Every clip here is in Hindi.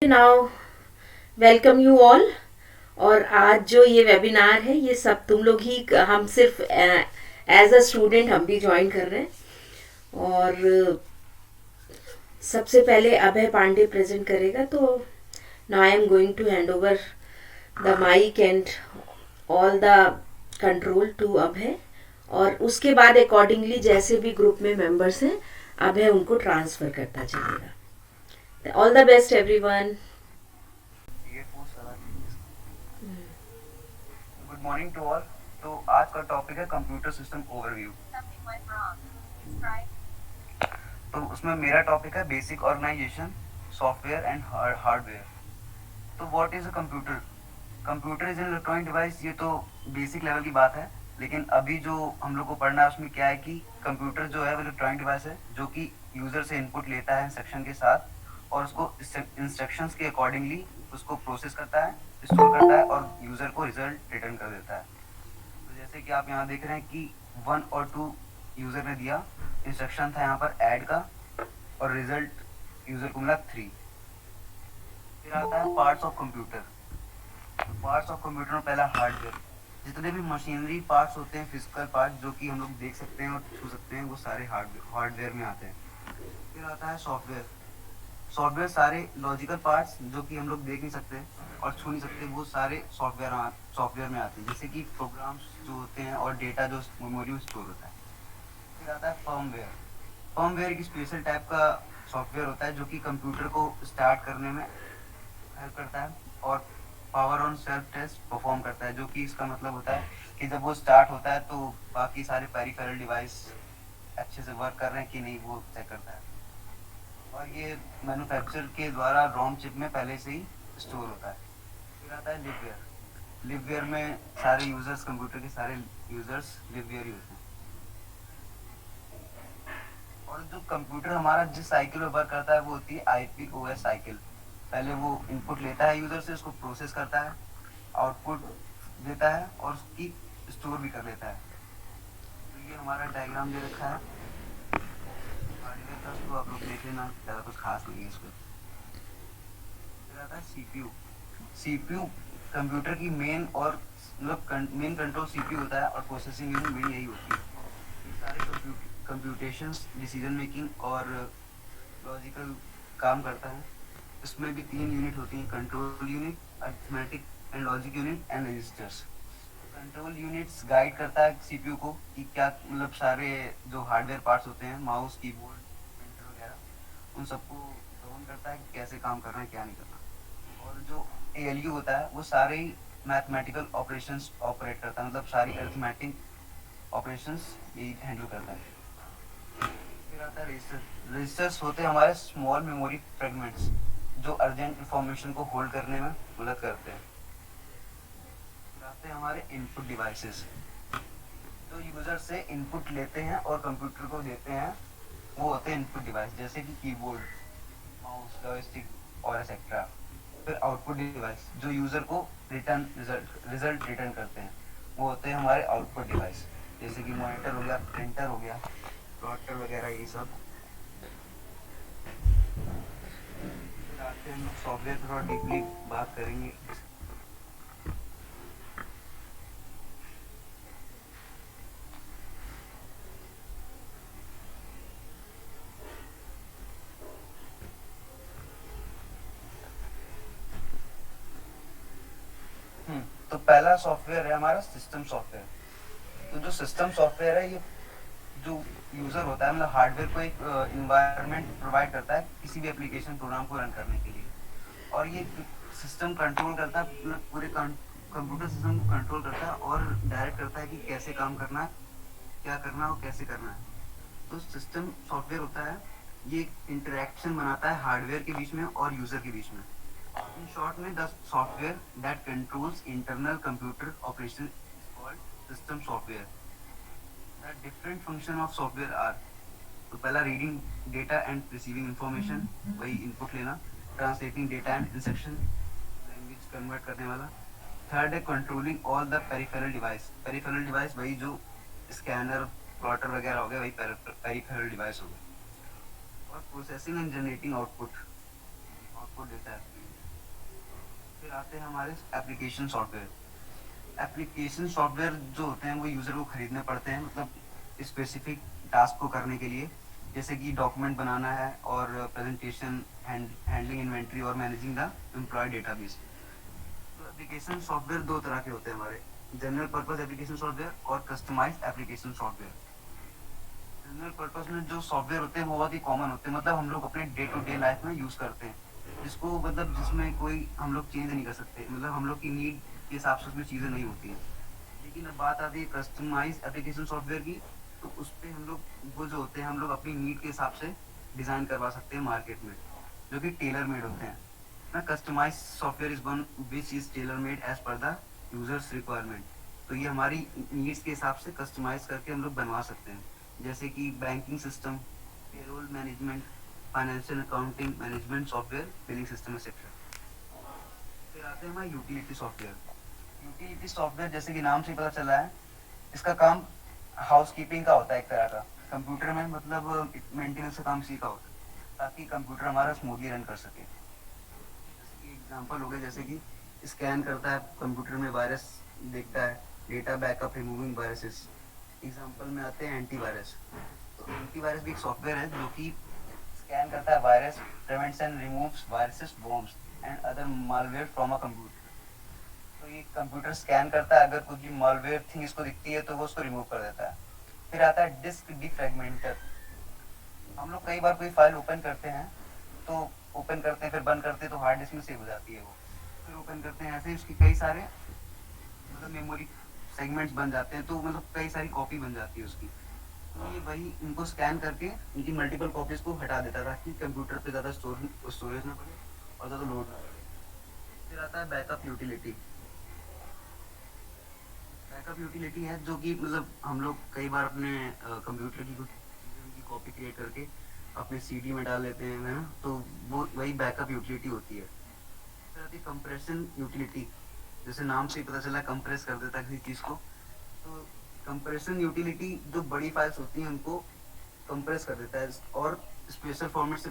Now welcome you all. और आज जो ये वेबिनार है ये सब तुम लोग ही, हम सिर्फ एज अ स्टूडेंट हम भी ज्वाइन कर रहे हैं। और सबसे पहले अभय पांडे प्रेजेंट करेगा, तो now I am going to hand over the mic and all the control to Abhay. और उसके बाद अकॉर्डिंगली जैसे भी ग्रुप में मेंबर्स हैं अभय उनको ट्रांसफर करता चलेगा। All the best everyone. Good morning to all. तो आज का टॉपिक है कंप्यूटर सिस्टम ओवरव्यू। तो उसमें मेरा टॉपिक है basic organisation, software and hardware. तो what is a computer? Computer is an electronic device. ये तो बेसिक लेवल की बात है, लेकिन अभी जो हम लोग को पढ़ना है उसमें क्या है कि कंप्यूटर जो है वो इलेक्ट्रॉनिक डिवाइस है जो कि यूजर से इनपुट लेता है इंस्ट्रक्शन के साथ, और उसको इंस्ट्रक्शंस के अकॉर्डिंगली उसको प्रोसेस करता है, स्टोर करता है और यूजर को रिजल्ट रिटर्न कर देता है। तो जैसे कि आप यहाँ देख रहे हैं कि 1 और 2 यूजर ने दिया, इंस्ट्रक्शन था यहाँ पर ऐड का, और रिजल्ट यूजर को मिला 3। फिर आता है parts of computer. Parts of computer में पहला हार्डवेयर। जितने भी मशीनरी पार्ट्स होते हैं, फिजिकल पार्ट जो कि हम लोग देख सकते हैं और छू सकते हैं, वो सारे हार्डवेयर में आते हैं। फिर आता है सॉफ्टवेयर। सॉफ्टवेयर सारे लॉजिकल पार्ट्स जो कि हम लोग देख नहीं सकते और छू नहीं सकते, वो सारे सॉफ्टवेयर में आते हैं, जैसे कि प्रोग्राम्स जो होते हैं और डेटा जो मेमोरी में स्टोर होता है। फिर आता है फर्मवेयर। फर्मवेयर एक स्पेशल टाइप का सॉफ्टवेयर होता है जो कि कंप्यूटर को स्टार्ट करने में हेल्प करता है और power on self test perform करता है, जो कि इसका मतलब होता है कि जब वो स्टार्ट होता है तो बाकी सारे पेरिफेरल डिवाइस अच्छे से वर्क कर रहे हैं कि नहीं, वो चेक करता है। और ये मैन्युफैक्चर के द्वारा रोम चिप में पहले से ही स्टोर होता है। फिर आता है लिववेयर। लिववेयर में सारे यूजर्स, कंप्यूटर के सारे यूजर्स लिववेयर ही होते हैं। और जो कंप्यूटर हमारा जिस साइकिल में वर्क करता है वो होती है IPOS साइकिल। पहले वो इनपुट लेता है यूजर से, उसको प्रोसेस करता है, आउटपुट देता है और उसकी स्टोर भी कर लेता है। तो ये हमारा डायग्राम दे रखा है हार्डवेयर का, उसको आप लोग देख लेना, ज़्यादा कुछ खास नहीं है इसको। फिर आता है CPU। CPU कंप्यूटर की मेन और मतलब मेन कंट्रोल CPU होता है और प्रोसेसिंग यूनिट मेन यही होती है। ये सारे कंप्यूटेशंस, डिसीजन मेकिंग और लॉजिकल काम करता है। इसमें भी 3 यूनिट होती हैं: control unit, arithmetic and logic unit and registers. Control units guide करता है सीपीयू को कि क्या मतलब सारे जो हार्डवेयर पार्ट्स होते हैं, माउस, कीबोर्ड, प्रिंटर वगैरह, उन सबको गवर्न करता है कि कैसे काम करना है, क्या नहीं करना। और जो ALU होता है वो सारे ही मैथमेटिकल ऑपरेशंस ऑपरेट करता है, मतलब सारी अरिथमेटिक ऑपरेशंस ये हैंडल करता है। फिर आता है रजिस्टर। रजिस्टर्स होते हैं हमारे स्मॉल मेमोरी फ्रेगमेंट्स जो अर्जेंट इंफॉर्मेशन को होल्ड करने में मदद करते हैं। फिर आते हैं हमारे इनपुट डिवाइसेस। जो यूजर से इनपुट लेते हैं और कंप्यूटर को देते हैं, वो होते हैं इनपुट डिवाइस, जैसे कि कीबोर्ड, माउस, जॉयस्टिक और एक्सेट्रा। फिर आउटपुट डिवाइस जो यूजर को रिजल्ट रिटर्न करते हैं, वो होते हैं हमारे आउटपुट डिवाइस, जैसे कि मॉनिटर हो गया, प्रिंटर हो गया, प्लॉटर वगैरह, ये सब। फिर आते हैं हम लोग सॉफ्टवेयर पर, थोड़ा डीपली बात करेंगे। तो पहला सॉफ्टवेयर है हमारा सिस्टम सॉफ्टवेयर। तो जो सिस्टम सॉफ्टवेयर है, ये जो यूजर होता है, मतलब हार्डवेयर को एक इन्वायरमेंट प्रोवाइड करता है किसी भी एप्लीकेशन प्रोग्राम को रन करने के लिए। और ये सिस्टम कंट्रोल करता है, मतलब पूरे कंप्यूटर सिस्टम को कंट्रोल करता है और डायरेक्ट करता है कि कैसे काम करना है, क्या करना है और कैसे करना है। तो सिस्टम सॉफ्टवेयर होता है, ये इंटरेक्शन बनाता है हार्डवेयर के बीच में और यूजर के बीच में। In short में the software that controls internal computer operation is called system software. The different function of software are: तो पहला reading data and receiving information, वही इनपुट लेना, translating data and instruction, language convert करने वाला। थर्ड है controlling all the peripheral device. Peripheral device वही जो स्कैनर, प्लॉटर वगैरह हो गया, वही पेरिफेरल डिवाइस हो गया। और processing and generating output, output देता है। आते हैं हमारे एप्लीकेशन सॉफ्टवेयर। एप्लीकेशन सॉफ्टवेयर जो होते हैं वो यूज़र को खरीदने पड़ते हैं, मतलब स्पेसिफिक टास्क को करने के लिए, जैसे कि डॉक्यूमेंट बनाना है और प्रेजेंटेशन, हैंडलिंग इन्वेंट्री और मैनेजिंग द एम्प्लॉय डेटाबेस। तो एप्लीकेशन सॉफ्टवेयर दो तरह के होते हैं हमारे, जनरल पर्पस एप्लीकेशन सॉफ्टवेयर और customized application software. General purpose में जो सॉफ्टवेयर होते हैं वो बहुत ही कॉमन होते हैं, मतलब हम लोग अपने डे टू डे लाइफ में यूज़ करते हैं, जिसको मतलब जिसमें कोई हम लोग चेंज नहीं कर सकते, मतलब हम लोग की नीड के हिसाब से उसमें चीज़ें नहीं होती हैं। लेकिन अब बात आती है कस्टमाइज एप्लीकेशन सॉफ्टवेयर की, तो उस पर हम लोग वो जो होते हैं हम लोग अपनी नीड के हिसाब से डिज़ाइन करवा सकते हैं मार्केट में, जो कि टेलर मेड होते हैं ना। Customize software is one which is tailor made as per the users requirement. तो ये हमारी नीड्स के हिसाब से कस्टमाइज करके हम लोग बनवा सकते हैं, जैसे कि banking system, payroll management, financial accounting management software, billing system etcetera. फिर आते हैं हमारे यूटिलिटी सॉफ्टवेयर। यूटिलिटी सॉफ्टवेयर जैसे कि नाम से ही पता चला है, इसका काम हाउस कीपिंग का होता है एक तरह का, कंप्यूटर में मतलब मेंटेनेंस का काम इसी का होता है, ताकि कंप्यूटर हमारा स्मूथली रन कर सके। जैसे कि एग्जांपल हो गया, जैसे कि स्कैन करता है कंप्यूटर में, वायरस देखता है, data backup, removing viruses. Example में आते हैं एंटीवायरस। तो एंटीवायरस भी एक सॉफ्टवेयर है जो कि स्कैन करता है virus, prevents and removes viruses, bombs and other malware from a computer. तो ये कंप्यूटर स्कैन करता है, अगर कुछ भी मालवेयर थिंग इसको दिखती है तो वो उसको रिमूव कर देता है। फिर आता है डिस्क डिफ्रैगमेंटर। हम लोग कई बार कोई फाइल ओपन करते हैं, तो ओपन करते हैं फिर बंद करते हैं तो हार्ड डिस्क में सेव हो जाती है वो, फिर ओपन करते हैं, ऐसे उसकी कई सारे मतलब मेमोरी सेगमेंट्स बन जाते हैं, तो मतलब कई सारी कॉपी बन जाती है उसकी। तो ये वही इनको स्कैन करके इनकी मल्टीपल कॉपीज को हटा देता था, ताकि कंप्यूटर पे ज़्यादा स्टोरेज ना पड़े और ज़्यादा लोड ना पड़े। फिर आता है बैकअप यूटिलिटी। बैकअप यूटिलिटी है जो कि मतलब हम लोग कई बार अपने कंप्यूटर की कुछ चीज़ों की कॉपी क्रिएट करके अपने सीडी में डाल लेते हैं, है ना, तो वो वही बैकअप यूटिलिटी होती है। फिर आती है कंप्रेशन यूटिलिटी। जैसे नाम से ही पता चला, कंप्रेस कर देता है किसी चीज़ को। तो कंप्रेशन यूटिलिटी जो बड़ी फाइल्स होती हैं उनको कंप्रेस कर देता है और स्पेशल फॉर्मेट से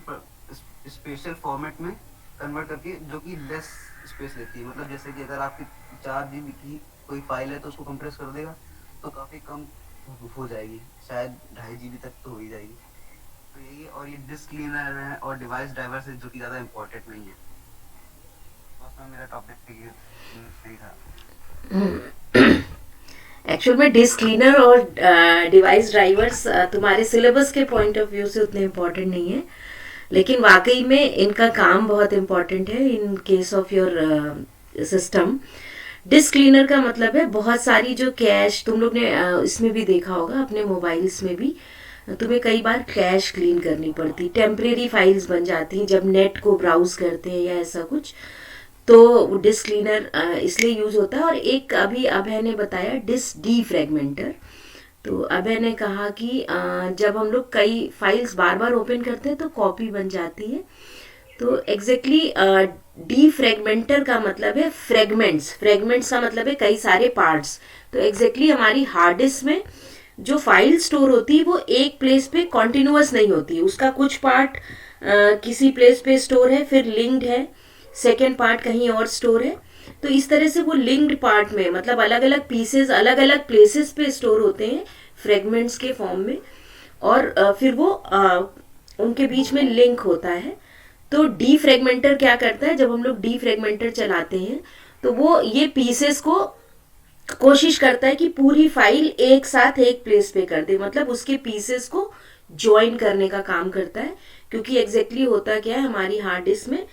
स्पेशल फॉर्मेट में कन्वर्ट करके, जो कि लेस स्पेस लेती है। मतलब जैसे कि अगर आपकी 4 GB की कोई फाइल है तो उसको कंप्रेस कर देगा तो काफ़ी कम हो जाएगी, शायद 2.5 GB तक तो हो ही जाएगी। तो यही है, और ये डिस्क क्लीनर है और डिवाइस ड्राइवर है जो कि ज़्यादा इंपॉर्टेंट नहीं है। बस में मेरा टॉपिक यही था। एक्चुअल में डिस्क क्लीनर और डिवाइस ड्राइवर्स तुम्हारे सिलेबस के पॉइंट ऑफ व्यू से उतने इम्पोर्टेंट नहीं है, लेकिन वाकई में इनका काम बहुत इम्पोर्टेंट है in case of your system. Disk cleaner का मतलब है बहुत सारी जो कैश, तुम लोग ने इसमें भी देखा होगा अपने मोबाइल्स में भी, तुम्हें कई बार कैश क्लीन करनी पड़ती, टेम्परेरी फाइल्स बन जाती हैं जब नेट को ब्राउज करते हैं या ऐसा कुछ, तो डिस्क क्लीनर इसलिए यूज होता है। और एक अभी अभय ने बताया डिस्क डीफ्रैगमेंटर। तो अभय ने कहा कि जब हम लोग कई फाइल्स बार बार ओपन करते हैं तो कॉपी बन जाती है। तो एग्जैक्टली डीफ्रैगमेंटर का मतलब है फ्रेगमेंट्स, फ्रेगमेंट्स का मतलब है कई सारे पार्ट्स। तो एग्जैक्टली हमारी हार्ड डिस्क में जो फाइल स्टोर होती है वो एक प्लेस पे कॉन्टिन्यूअस नहीं होती है, उसका कुछ पार्ट किसी प्लेस पे स्टोर है, फिर लिंक्ड है, सेकेंड पार्ट कहीं और स्टोर है। तो इस तरह से वो लिंक्ड पार्ट में मतलब अलग अलग पीसेस अलग अलग प्लेसेस पे स्टोर होते हैं फ्रेगमेंट्स के फॉर्म में, और फिर वो उनके बीच में लिंक होता है। तो डी फ्रेगमेंटर क्या करता है, जब हम लोग डी फ्रेगमेंटर चलाते हैं तो वो ये पीसेस को कोशिश करता है कि पूरी फाइल एक साथ एक प्लेस पे कर दे, मतलब उसके पीसेस को ज्वाइन करने का काम करता है। क्योंकि एग्जैक्टली होता क्या है, हमारी हार्ड डिस्क में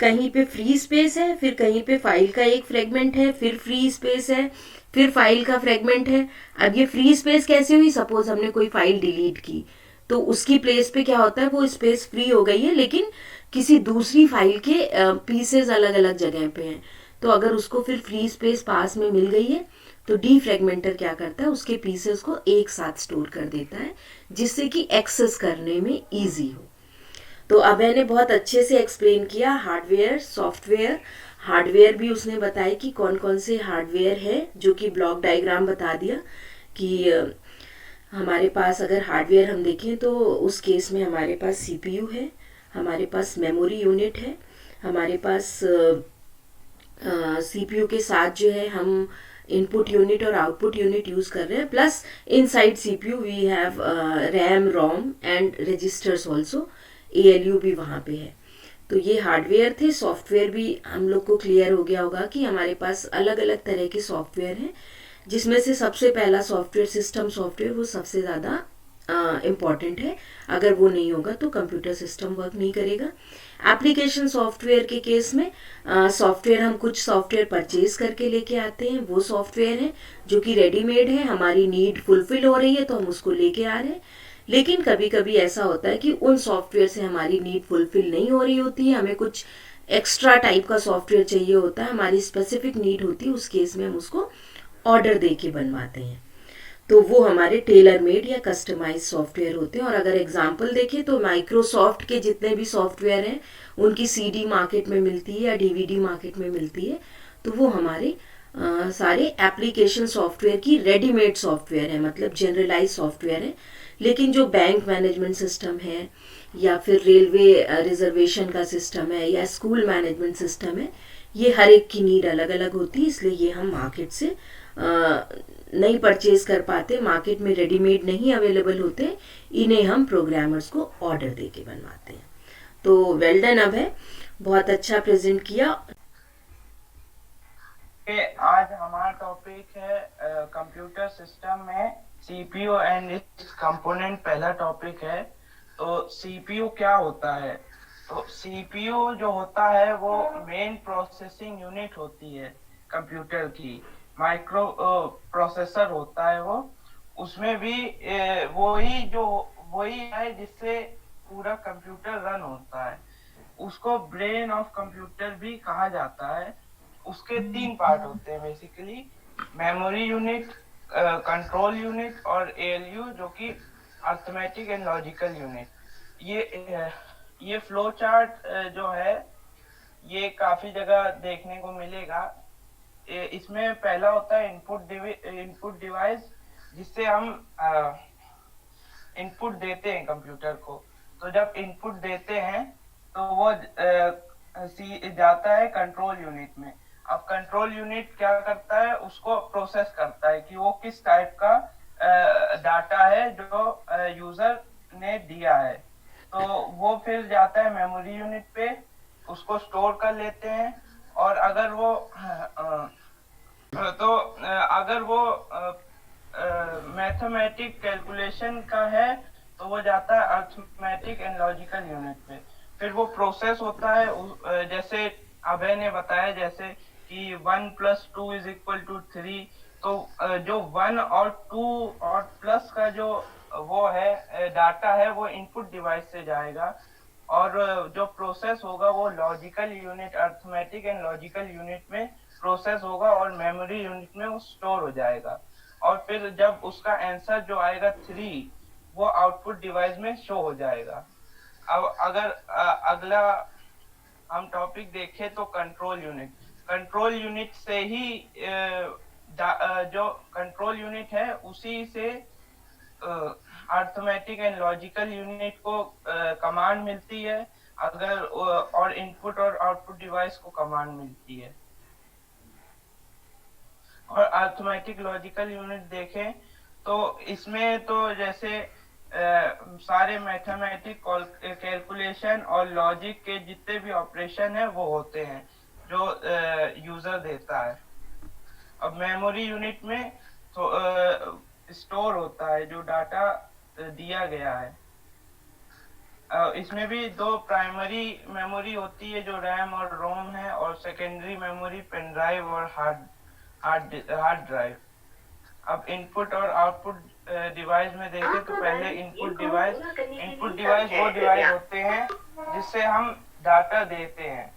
कहीं पे फ्री स्पेस है, फिर कहीं पे फाइल का एक फ्रेगमेंट है, फिर फ्री स्पेस है, फिर फाइल का फ्रेगमेंट है। अब ये फ्री स्पेस कैसे हुई, सपोज हमने कोई फाइल डिलीट की तो उसकी प्लेस पे क्या होता है, वो स्पेस फ्री हो गई है लेकिन किसी दूसरी फाइल के पीसेस अलग अलग जगह पे हैं। तो अगर उसको फिर फ्री स्पेस पास में मिल गई है तो डी फ्रेगमेंटर क्या करता है, उसके पीसेस को एक साथ स्टोर कर देता है जिससे कि एक्सेस करने में इजी हो। तो अभय ने बहुत अच्छे से एक्सप्लेन किया हार्डवेयर सॉफ्टवेयर। हार्डवेयर भी उसने बताया कि कौन कौन से हार्डवेयर है, जो कि ब्लॉक डायग्राम बता दिया कि हमारे पास अगर हार्डवेयर हम देखें तो उस केस में हमारे पास सीपीयू है, हमारे पास मेमोरी यूनिट है, हमारे पास सीपीयू के साथ जो है हम इनपुट यूनिट और आउटपुट यूनिट यूज कर रहे हैं, plus inside CPU we have RAM ROM and registers also, ALU भी वहाँ पे है। तो ये हार्डवेयर थे। सॉफ्टवेयर भी हम लोग को क्लियर हो गया होगा कि हमारे पास अलग अलग तरह के सॉफ्टवेयर हैं, जिसमें से सबसे पहला सॉफ्टवेयर सिस्टम सॉफ्टवेयर वो सबसे ज़्यादा इम्पॉर्टेंट है। अगर वो नहीं होगा तो कंप्यूटर सिस्टम वर्क नहीं करेगा। एप्लीकेशन सॉफ्टवेयर के केस में सॉफ्टवेयर हम कुछ सॉफ्टवेयर परचेज करके लेके आते हैं, वो सॉफ्टवेयर है जो कि रेडीमेड है, हमारी नीड फुलफिल हो रही है तो हम उसको लेके आ रहे हैं। लेकिन कभी कभी ऐसा होता है कि उन सॉफ्टवेयर से हमारी नीड फुलफिल नहीं हो रही होती है, हमें कुछ एक्स्ट्रा टाइप का सॉफ्टवेयर चाहिए होता है, हमारी स्पेसिफिक नीड होती है, उस केस में हम उसको ऑर्डर दे के बनवाते हैं। तो वो हमारे टेलर मेड या कस्टमाइज सॉफ्टवेयर होते हैं। और अगर एग्जांपल देखें तो माइक्रोसॉफ्ट के जितने भी सॉफ्टवेयर हैं उनकी सीडी मार्केट में मिलती है या डीवीडी मार्केट में मिलती है, तो वो हमारे सारे एप्लीकेशन सॉफ्टवेयर की रेडीमेड सॉफ्टवेयर है, मतलब जनरलाइज सॉफ्टवेयर है। लेकिन जो बैंक मैनेजमेंट सिस्टम है या फिर रेलवे रिजर्वेशन का सिस्टम है या स्कूल मैनेजमेंट सिस्टम है, ये हर एक की नीड अलग अलग होती है, इसलिए ये हम मार्केट से नहीं परचेज कर पाते, मार्केट में रेडीमेड नहीं अवेलेबल होते, इन्हें हम प्रोग्रामर्स को ऑर्डर दे के बनवाते हैं। तो वेल डन अब है, बहुत अच्छा प्रेजेंट किया। आज हमारा टॉपिक है कंप्यूटर सिस्टम में सीपीयू एंड इट्स कंपोनेंट। पहला टॉपिक है। तो सीपीयू क्या होता है? तो सीपीयू जो होता है वो मेन प्रोसेसिंग यूनिट होती है कंप्यूटर की। माइक्रो प्रोसेसर होता है वो। उसमें भी वही है जिससे पूरा कंप्यूटर रन होता है। उसको ब्रेन ऑफ कंप्यूटर भी कहा जाता है। उसके 3 पार्ट होते हैं basically: memory unit, control unit और एएलयू, जो कि अर्थमेटिक एंड लॉजिकल यूनिट। ये फ्लो चार्ट जो है ये काफी जगह देखने को मिलेगा। इसमें पहला होता है इनपुट डिवाइस, जिससे हम इनपुट देते हैं कंप्यूटर को। तो जब इनपुट देते हैं तो वो जाता है कंट्रोल यूनिट में। अब कंट्रोल यूनिट क्या करता है? उसको प्रोसेस करता है कि वो किस टाइप का डाटा है जो यूजर ने दिया है। तो वो फिर जाता है मेमोरी यूनिट पे, उसको स्टोर कर लेते हैं। और अगर वो मैथमेटिक कैलकुलेशन का है तो वो जाता है अर्थमेटिक एंड लॉजिकल यूनिट पे। फिर वो प्रोसेस होता है, जैसे अभय ने बताया, जैसे कि 1 + 2 = 3। तो जो 1 और 2 और प्लस का जो वो है डाटा है वो इनपुट डिवाइस से जाएगा, और जो प्रोसेस होगा वो logical unit, arithmetic and logical unit में प्रोसेस होगा और मेमोरी यूनिट में वो स्टोर हो जाएगा। और फिर जब उसका आंसर जो आएगा 3, वो आउटपुट डिवाइस में शो हो जाएगा। अब अगर अगला हम टॉपिक देखें तो कंट्रोल यूनिट से ही जो कंट्रोल यूनिट है उसी से अर्थमेटिक एंड लॉजिकल यूनिट को कमांड मिलती है, और इनपुट और आउटपुट डिवाइस को कमांड मिलती है। और अर्थमेटिक लॉजिकल यूनिट देखें तो इसमें तो जैसे सारे मैथमेटिक कैलकुलेशन और लॉजिक के जितने भी ऑपरेशन है वो होते हैं जो यूजर देता है। अब मेमोरी यूनिट में तो स्टोर होता है जो डाटा दिया गया है। इसमें भी 2 प्राइमरी मेमोरी होती है जो रैम और रोम है, और सेकेंडरी मेमोरी पेन ड्राइव और हार्ड ड्राइव। अब इनपुट और आउटपुट डिवाइस में देखें तो पहले इनपुट डिवाइस वो डिवाइस होते हैं जिससे हम डाटा देते हैं।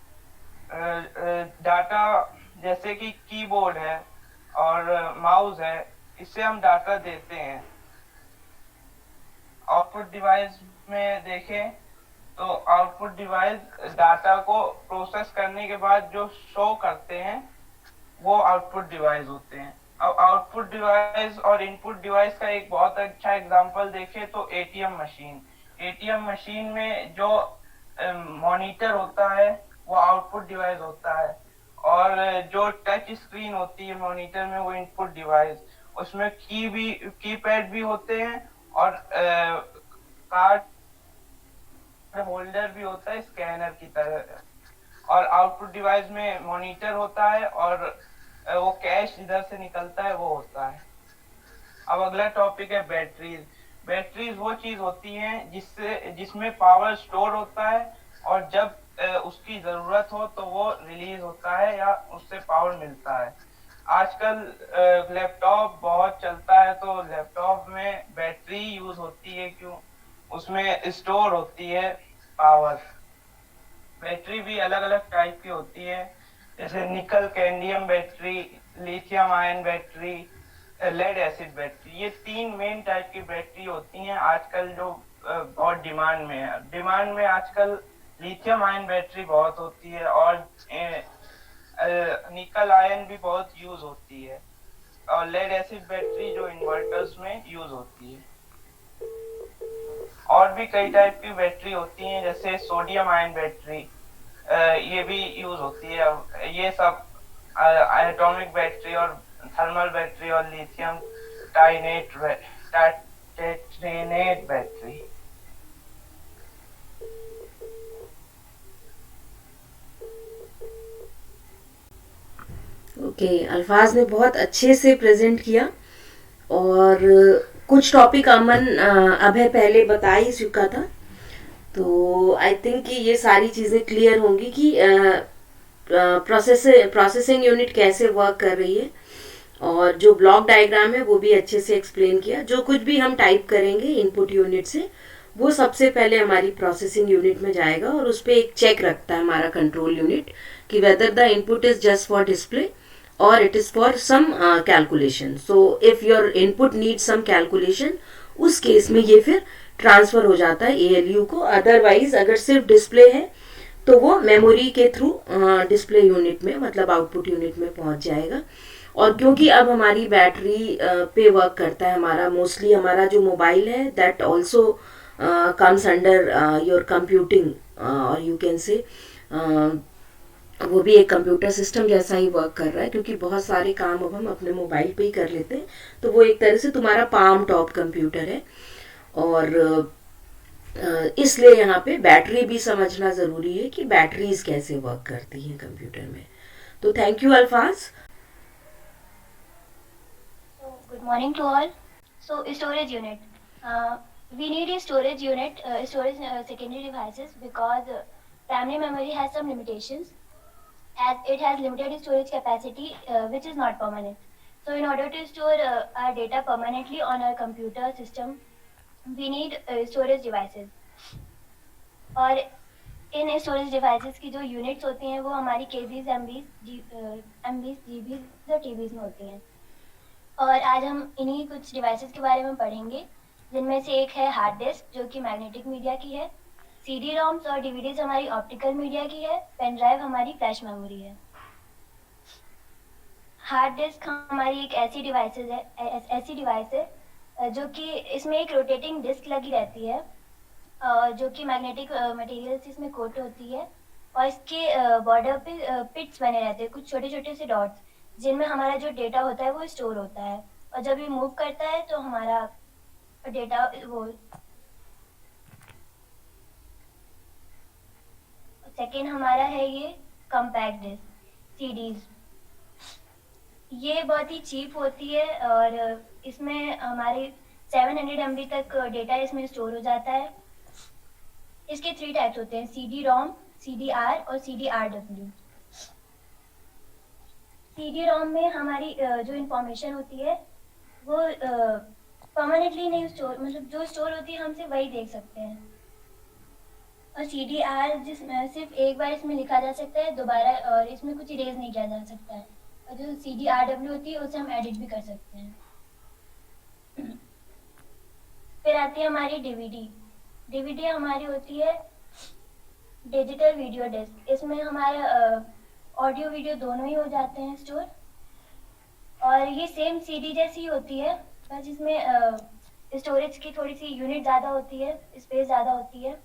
डाटा जैसे कि कीबोर्ड है और माउस है, इससे हम डाटा देते हैं। आउटपुट डिवाइस में देखें तो आउटपुट डिवाइस डाटा को प्रोसेस करने के बाद जो शो करते हैं वो आउटपुट डिवाइस होते हैं। अब आउटपुट डिवाइस और इनपुट डिवाइस का एक बहुत अच्छा एग्जांपल देखें तो एटीएम मशीन में जो मॉनिटर होता है वो आउटपुट डिवाइस होता है, और जो टच स्क्रीन होती है मॉनिटर में वो इनपुट डिवाइस, उसमें कीपैड भी होते हैं और कार्ड होल्डर भी होता है स्कैनर की तरह। और आउटपुट डिवाइस में मॉनिटर होता है और वो कैश इधर से निकलता है वो होता है। अब अगला टॉपिक है बैटरीज। बैटरीज वो चीज होती हैं जिसमें पावर स्टोर होता है और जब उसकी जरूरत हो तो वो रिलीज होता है या उससे पावर मिलता है। आजकल लैपटॉप बहुत चलता है तो लैपटॉप में बैटरी यूज होती है, क्यों? उसमें स्टोर होती है पावर। बैटरी भी अलग अलग टाइप की होती है, जैसे nickel cadmium battery, lithium ion battery, lead acid battery. ये 3 मेन टाइप की बैटरी होती हैं आजकल जो बहुत डिमांड में है। डिमांड में आजकल लिथियम आयन बैटरी बहुत होती है और निकल आयन भी बहुत यूज होती है, और लेड एसिड बैटरी जो इन्वर्टर्स में यूज होती है। और भी कई टाइप की बैटरी होती हैं, जैसे सोडियम आयन बैटरी, ये भी यूज होती है। ये सब एटॉमिक बैटरी और थर्मल बैटरी और लिथियम टाइटेनेट बैटरी। ओके, अल्फाज ने बहुत अच्छे से प्रेजेंट किया और कुछ टॉपिक अमन अभय पहले बता ही चुका था, तो आई थिंक कि ये सारी चीज़ें क्लियर होंगी कि प्रोसेसिंग यूनिट कैसे वर्क कर रही है। और जो ब्लॉक डायग्राम है वो भी अच्छे से एक्सप्लेन किया। जो कुछ भी हम टाइप करेंगे इनपुट यूनिट से वो सबसे पहले हमारी प्रोसेसिंग यूनिट में जाएगा और उस पर एक चेक रखता है हमारा कंट्रोल यूनिट कि whether the input is just for display or it is for some calculation. So if your input needs some calculation, उस केस में ये फिर ट्रांसफर हो जाता है ALU को। अदरवाइज अगर सिर्फ डिस्प्ले है तो वो मेमोरी के थ्रू डिस्प्ले यूनिट में मतलब आउटपुट यूनिट में पहुंच जाएगा। और क्योंकि अब हमारी बैटरी पे वर्क करता है हमारा मोस्टली, हमारा जो मोबाइल है that also comes under your computing और यू कैन से वो भी एक कंप्यूटर सिस्टम जैसा ही वर्क कर रहा है, क्योंकि बहुत सारे काम अब हम अपने मोबाइल पे ही कर लेते हैं। तो वो एक तरह से तुम्हारा पाम टॉप कंप्यूटर है और इसलिए यहाँ पे बैटरी भी समझना ज़रूरी है कि बैटरीज कैसे वर्क करती हैं कंप्यूटर में। तो थैंक यू अल्फाज। Good morning to all. So storage unit. We need a storage unit, storage secondary devices because primary memory has some limitations, as it has limited storage capacity, which is not permanent. So in order to store our data permanently on our computer system, we need storage devices. और इन स्टोरेज डिवाइसेस की जो यूनिट्स होती हैं वो हमारी केबीज, एमबीज, जीबीज और टीबीज में होती हैं। और आज हम इन्हीं कुछ डिवाइसेस के बारे में पढ़ेंगे, जिनमें से एक है हार्ड डिस्क जो कि मैग्नेटिक मीडिया की है, सीडी रोम्स और डीवीडीज हमारी ऑप्टिकल मीडिया की है, पेन ड्राइव हमारी फ्लैश मेमोरी है। हार्ड डिस्क हमारी एक ऐसी डिवाइस है जो कि इसमें एक रोटेटिंग डिस्क लगी रहती है जो कि मैग्नेटिक मटेरियल से इसमें कोट होती है और इसके बॉर्डर पे पिट्स बने रहते हैं, कुछ छोटे छोटे से डॉट्स, जिनमें हमारा जो डेटा होता है वो स्टोर होता है। और जब ये मूव करता है तो हमारा डेटा वो सेकेंड हमारा है ये कॉम्पैक्ट डिस्क, सीडीज। ये बहुत ही चीप होती है और इसमें हमारे 700 MB तक डेटा इसमें स्टोर हो जाता है। इसके 3 टाइप्स होते हैं, CD ROM, CDR और CDRW। CD ROM में हमारी जो इंफॉर्मेशन होती है वो परमानेंटली नहीं स्टोर, मतलब जो स्टोर होती है हम सिर्फ वही देख सकते हैं। और CDR जिसमें सिर्फ एक बार इसमें लिखा जा सकता है दोबारा, और इसमें कुछ इरेज नहीं किया जा सकता है। और जो CDRW होती है उसे हम एडिट भी कर सकते हैं। फिर आती है हमारी डीवीडी हमारी होती है डिजिटल वीडियो डिस्क। इसमें हमारा ऑडियो वीडियो दोनों ही हो जाते हैं स्टोर, और ये सेम CD जैसी होती है, बस इसमें स्टोरेज की थोड़ी सी यूनिट ज़्यादा होती है, स्पेस ज़्यादा होती है।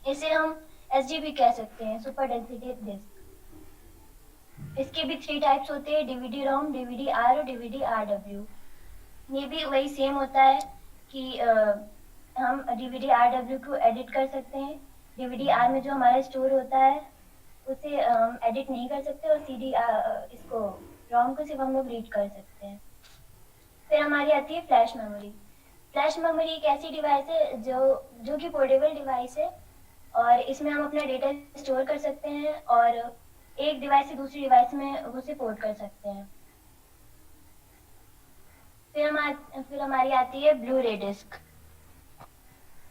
इसे हम SDB कह सकते हैं, सुपर डेंसिटी डिस्क। इसके भी 3 टाइप्स होते हैं, डीवीडी रोम, डीवीडी आर और डीवीडी आरडब्ल्यू। ये भी वही सेम होता है कि हम डीवीडी आरडब्ल्यू को एडिट कर सकते हैं। डीवीडी आर में जो हमारा स्टोर होता है उसे हम एडिट नहीं कर सकते, और सीडी इसको रोम को सिर्फ हम लोग रीड कर सकते हैं। फिर हमारी आती है फ्लैश मेमोरी। फ्लैश मेमोरी एक ऐसी डिवाइस है जो कि पोर्टेबल डिवाइस है, और इसमें हम अपना डेटा स्टोर कर सकते हैं और एक डिवाइस से दूसरी डिवाइस में उसे पोर्ट कर सकते हैं। फिर हमारी आती है ब्लू रे डिस्क।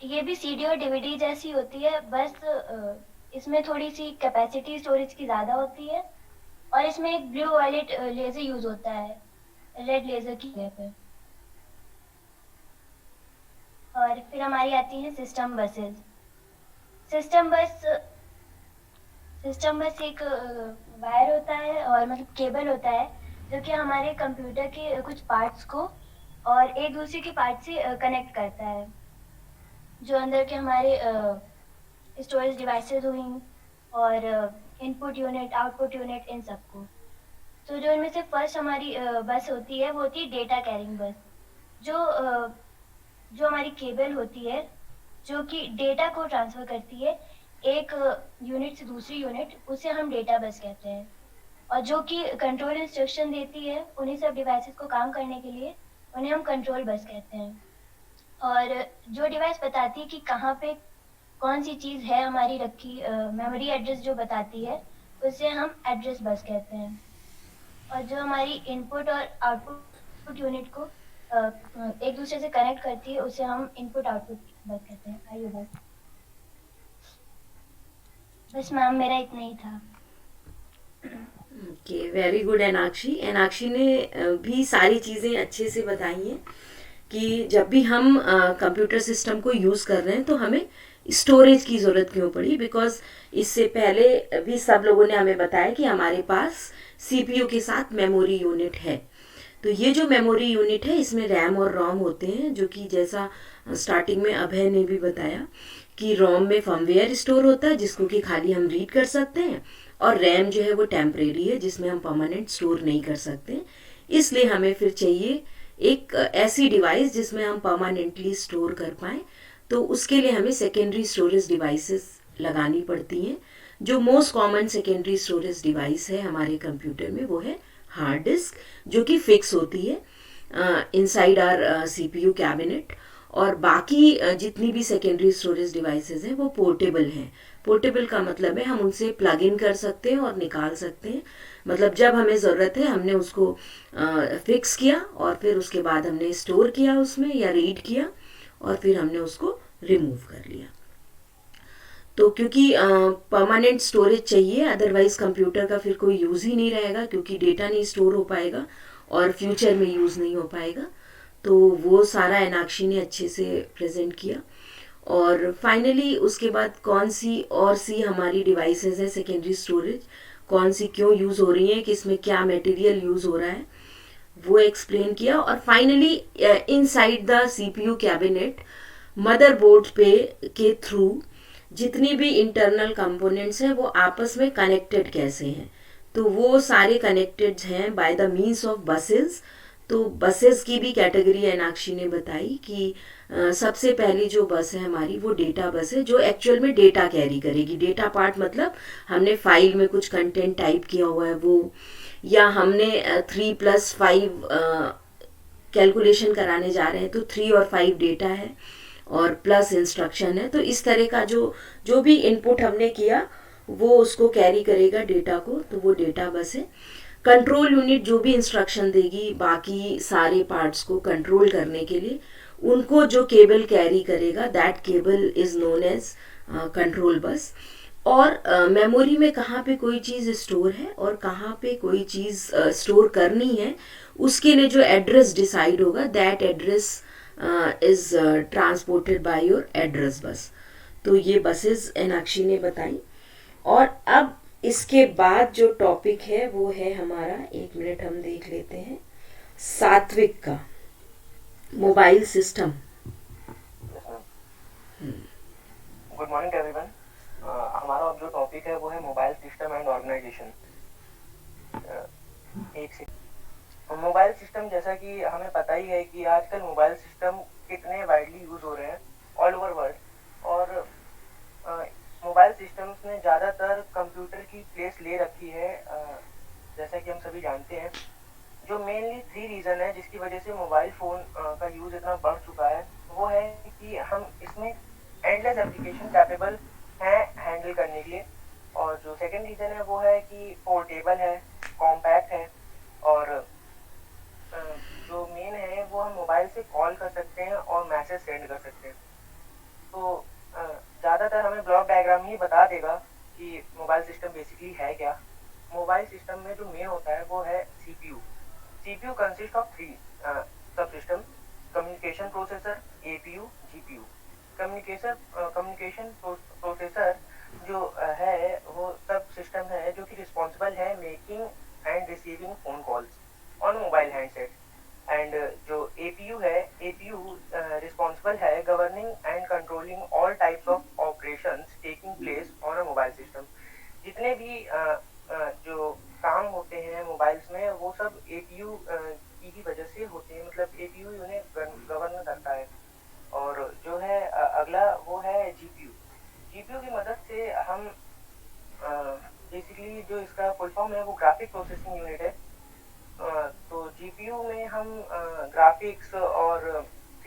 ये भी सीडी और डीवीडी जैसी होती है, बस इसमें थोड़ी सी कैपेसिटी स्टोरेज की ज़्यादा होती है, और इसमें एक ब्लू वायलेट लेज़र यूज़ होता है रेड लेज़र की जगह पे। और फिर हमारी आती है सिस्टम बसेस। सिस्टम बस एक वायर होता है, और मतलब केबल होता है, जो कि हमारे कंप्यूटर के कुछ पार्ट्स को और एक दूसरे के पार्ट से कनेक्ट करता है, जो अंदर के हमारे स्टोरेज डिवाइसेस हुई और इनपुट यूनिट, आउटपुट यूनिट, इन सबको। तो जो इनमें से फर्स्ट हमारी बस होती है वो होती है डेटा कैरिंग बस, जो हमारी केबल होती है जो कि डेटा को ट्रांसफ़र करती है एक यूनिट से दूसरी यूनिट, उसे हम डेटा बस कहते हैं। और जो कि कंट्रोल इंस्ट्रक्शन देती है उन्हीं सब डिवाइसेस को काम करने के लिए, उन्हें हम कंट्रोल बस कहते हैं। और जो डिवाइस बताती है कि कहाँ पे कौन सी चीज़ है हमारी रखी, मेमोरी एड्रेस जो बताती है, उसे हम एड्रेस बस कहते हैं। और जो हमारी इनपुट और आउटपुट यूनिट को एक दूसरे से कनेक्ट करती है, उसे हम इनपुट आउटपुट बस कहते हैं। आइए बस मैम मेरा इतना ही था। Okay, very good Enakshi. Enakshi ने भी सारी चीज़ें अच्छे से बताई हैं कि जब भी हम कंप्यूटर सिस्टम को यूज़ कर रहे हैं तो हमें स्टोरेज की ज़रूरत क्यों पड़ी, बिकॉज इससे पहले भी सब लोगों ने हमें बताया कि हमारे पास सीपीयू के साथ मेमोरी यूनिट है। तो ये जो मेमोरी यूनिट है इसमें रैम और रोम होते हैं, जो कि जैसा स्टार्टिंग में अभय ने भी बताया कि रोम में फर्मवेयर स्टोर होता है जिसको कि खाली हम रीड कर सकते हैं, और रैम जो है वो टेम्परेरी है जिसमें हम परमानेंट स्टोर नहीं कर सकते। इसलिए हमें फिर चाहिए एक ऐसी डिवाइस जिसमें हम परमानेंटली स्टोर कर पाएँ। तो उसके लिए हमें सेकेंडरी स्टोरेज डिवाइसेस लगानी पड़ती हैं। जो most common secondary storage device है हमारे कंप्यूटर में वो है हार्ड डिस्क, जो कि फिक्स होती है इनसाइड आर सीपीयू कैबिनेट। और बाकी जितनी भी सेकेंडरी स्टोरेज डिवाइसेस हैं वो पोर्टेबल हैं। पोर्टेबल का मतलब है हम उनसे प्लग इन कर सकते हैं और निकाल सकते हैं। मतलब जब हमें ज़रूरत है हमने उसको फिक्स किया और फिर उसके बाद हमने स्टोर किया उसमें या रीड किया और फिर हमने उसको रिमूव कर लिया। तो क्योंकि परमानेंट स्टोरेज चाहिए, अदरवाइज कंप्यूटर का फिर कोई यूज़ ही नहीं रहेगा, क्योंकि डेटा नहीं स्टोर हो पाएगा और फ्यूचर में यूज़ नहीं हो पाएगा। तो वो सारा एनाक्षी ने अच्छे से प्रेजेंट किया। और फाइनली उसके बाद कौन सी हमारी डिवाइसेस है सेकेंडरी स्टोरेज, कौन सी क्यों यूज़ हो रही है, कि इसमें क्या मटेरियल यूज़ हो रहा है, वो एक्सप्लेन किया। और finally inside the CPU cabinet motherboard पे के थ्रू जितनी भी इंटरनल कंपोनेंट्स हैं वो आपस में कनेक्टेड कैसे हैं, तो वो सारे कनेक्टेड हैं by the means of buses. तो बसेस की भी कैटेगरी एनाक्षी ने बताई कि सबसे पहली जो बस है हमारी वो डेटा बस है, जो एक्चुअल में डेटा कैरी करेगी। डेटा पार्ट मतलब हमने फाइल में कुछ कंटेंट टाइप किया हुआ है वो, या हमने 3+5 कैलकुलेशन कराने जा रहे हैं तो 3 और 5 डेटा है और प्लस इंस्ट्रक्शन है। तो इस तरह का जो भी इनपुट हमने किया वो उसको कैरी करेगा डेटा को, तो वो डेटा बस है। कंट्रोल यूनिट जो भी इंस्ट्रक्शन देगी बाकी सारे पार्ट्स को कंट्रोल करने के लिए, उनको जो केबल कैरी करेगा that cable is known as control bus. और मेमोरी में कहाँ पे कोई चीज़ स्टोर है और कहाँ पे कोई चीज़ स्टोर करनी है, उसके लिए जो एड्रेस डिसाइड होगा that address is transported by your address bus. तो ये बसेस एनाक्षी ने बताई। और अब इसके बाद जो टॉपिक है वो है हमारा, 1 मिनट हम देख लेते हैं, सात्विक का mobile system. Good morning everyone. हमारा अब जो टॉपिक है वो है मोबाइल सिस्टम एंड ऑर्गेनाइजेशन। एक से मोबाइल सिस्टम, जैसा कि हमें पता ही है कि आजकल मोबाइल सिस्टम कितने वाइडली यूज हो रहे हैं ऑल ओवर वर्ल्ड। और मोबाइल सिस्टम्स ने ज़्यादातर कंप्यूटर की प्लेस ले रखी है, जैसा कि हम सभी जानते हैं। जो मेनली 3 रीज़न है जिसकी वजह से मोबाइल फ़ोन का यूज़ इतना बढ़ चुका है, वो है कि हम इसमें एंडलेस एप्लीकेशन कैपेबल हैं हैंडल करने के लिए। और जो सेकंड रीज़न है वो है कि पोर्टेबल है, कॉम्पैक्ट है, और अ, जो मेन है वो हम मोबाइल से कॉल कर सकते हैं और मैसेज सेंड कर सकते हैं। तो ज़्यादातर हमें ब्लॉक डायग्राम ही बता देगा कि मोबाइल सिस्टम बेसिकली है क्या। मोबाइल सिस्टम में जो मेन होता है वो है सीपीयू। सीपीयू कंसिस्ट ऑफ 3 सब system: communication processor, APU, GPU. Communication processor जो है वो सब सिस्टम है जो कि रिस्पॉन्सिबल है making and receiving phone calls on mobile handset. And जो एपीयू है, एपीयू रिस्पॉन्सिबल है governing and controlling all types of operations taking place on a mobile system. जितने भी जो काम होते हैं मोबाइल्स में वो सब एपीयू की ही वजह से होते हैं, मतलब एपीयू उन्हें गवर्न करता है। और जो है अगला वो है जीपीयू। जीपीयू की मदद से हम बेसिकली जो इसका फुल फॉर्म है वो ग्राफिक प्रोसेसिंग यूनिट है। तो जीपीयू में हम ग्राफिक्स और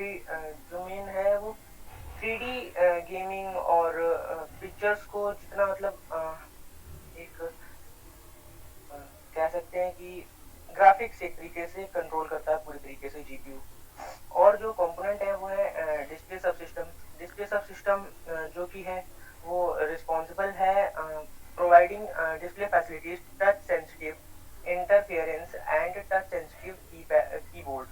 जो मेन है वो 3D गेमिंग और पिक्चर्स को जितना मतलब एक कह सकते हैं कि ग्राफिक्स एक तरीके से कंट्रोल करता है पूरी तरीके से जीपीयू। और जो कंपोनेंट है वो है डिस्प्ले सब सिस्टम। डिस्प्ले सब सिस्टम जो कि है वो रिस्पॉन्सिबल है providing display facilities touch sensitive interference and touch sensitive keyboard.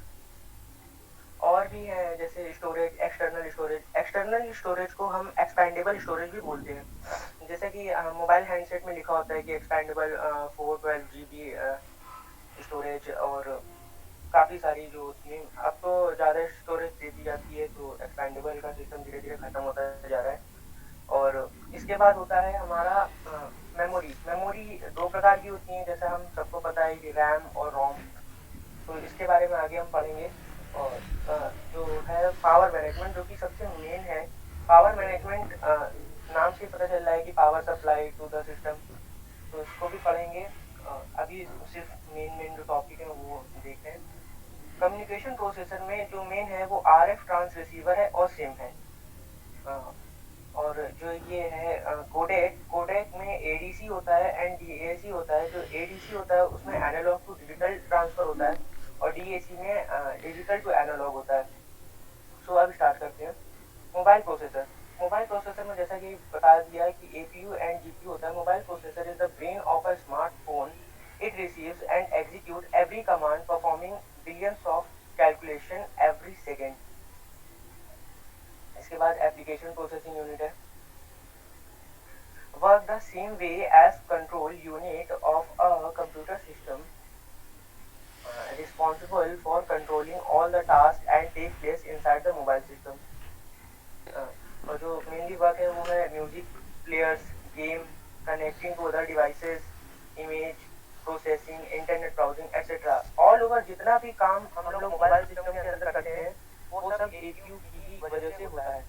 और भी है जैसे storage, external storage. External storage को हम एक्सपैंडेबल स्टोरेज भी बोलते हैं। जैसे कि मोबाइल हैंडसेट में लिखा होता है कि एक्सपैंडेबल 412 GB स्टोरेज। और काफ़ी सारी जो होती हैं, अब तो ज़्यादा स्टोरेज दे दी जाती है तो एक्सपैंडेबल का सिस्टम धीरे धीरे ख़त्म होता जा रहा है। और इसके बाद होता है हमारा मेमोरी। मेमोरी 2 प्रकार की होती हैं, जैसा हम सबको पता है कि रैम और रोम। तो इसके बारे में आगे हम पढ़ेंगे। और जो है पावर मैनेजमेंट, जो कि सबसे मेन है। पावर मैनेजमेंट नाम से पता चल रहा है कि power supply to the system, तो इसको भी पढ़ेंगे। अभी सिर्फ मेन जो टॉपिक है वो देखते हैं। कम्युनिकेशन प्रोसेसर में जो मेन है वो आरएफ ट्रांस रिसीवर है और सिम है। और जो ये है कोडेक, कोडेक में एडीसी होता है एंड डीएसी होता है। जो एडीसी होता है उसमें एनालॉग टू डिजिटल ट्रांसफर होता है और डीएसी में डिजिटल टू एनालॉग होता है। सो अब स्टार्ट करते हैं। Mobile processor. मोबाइल प्रोसेसर में जैसा कि बता दिया कि एपीयू एंड जीपीयू होता है। Mobile processor is the brain of a smartphone. It receives and execute every command performing billions of calculation every second. इसके बाद एप्लीकेशन प्रोसेसिंग यूनिट है। Work the same way as control unit of a computer system, responsible for controlling all the tasks and take place inside the mobile system. और जो मेनली वर्क है वो है music players, game, connecting to other devices, image processing, internet browsing etcetera. All over जितना भी काम हम लोग मोबाइल सिस्टम के अंदर करते हैं वो सब एपीयू की वजह से होता है।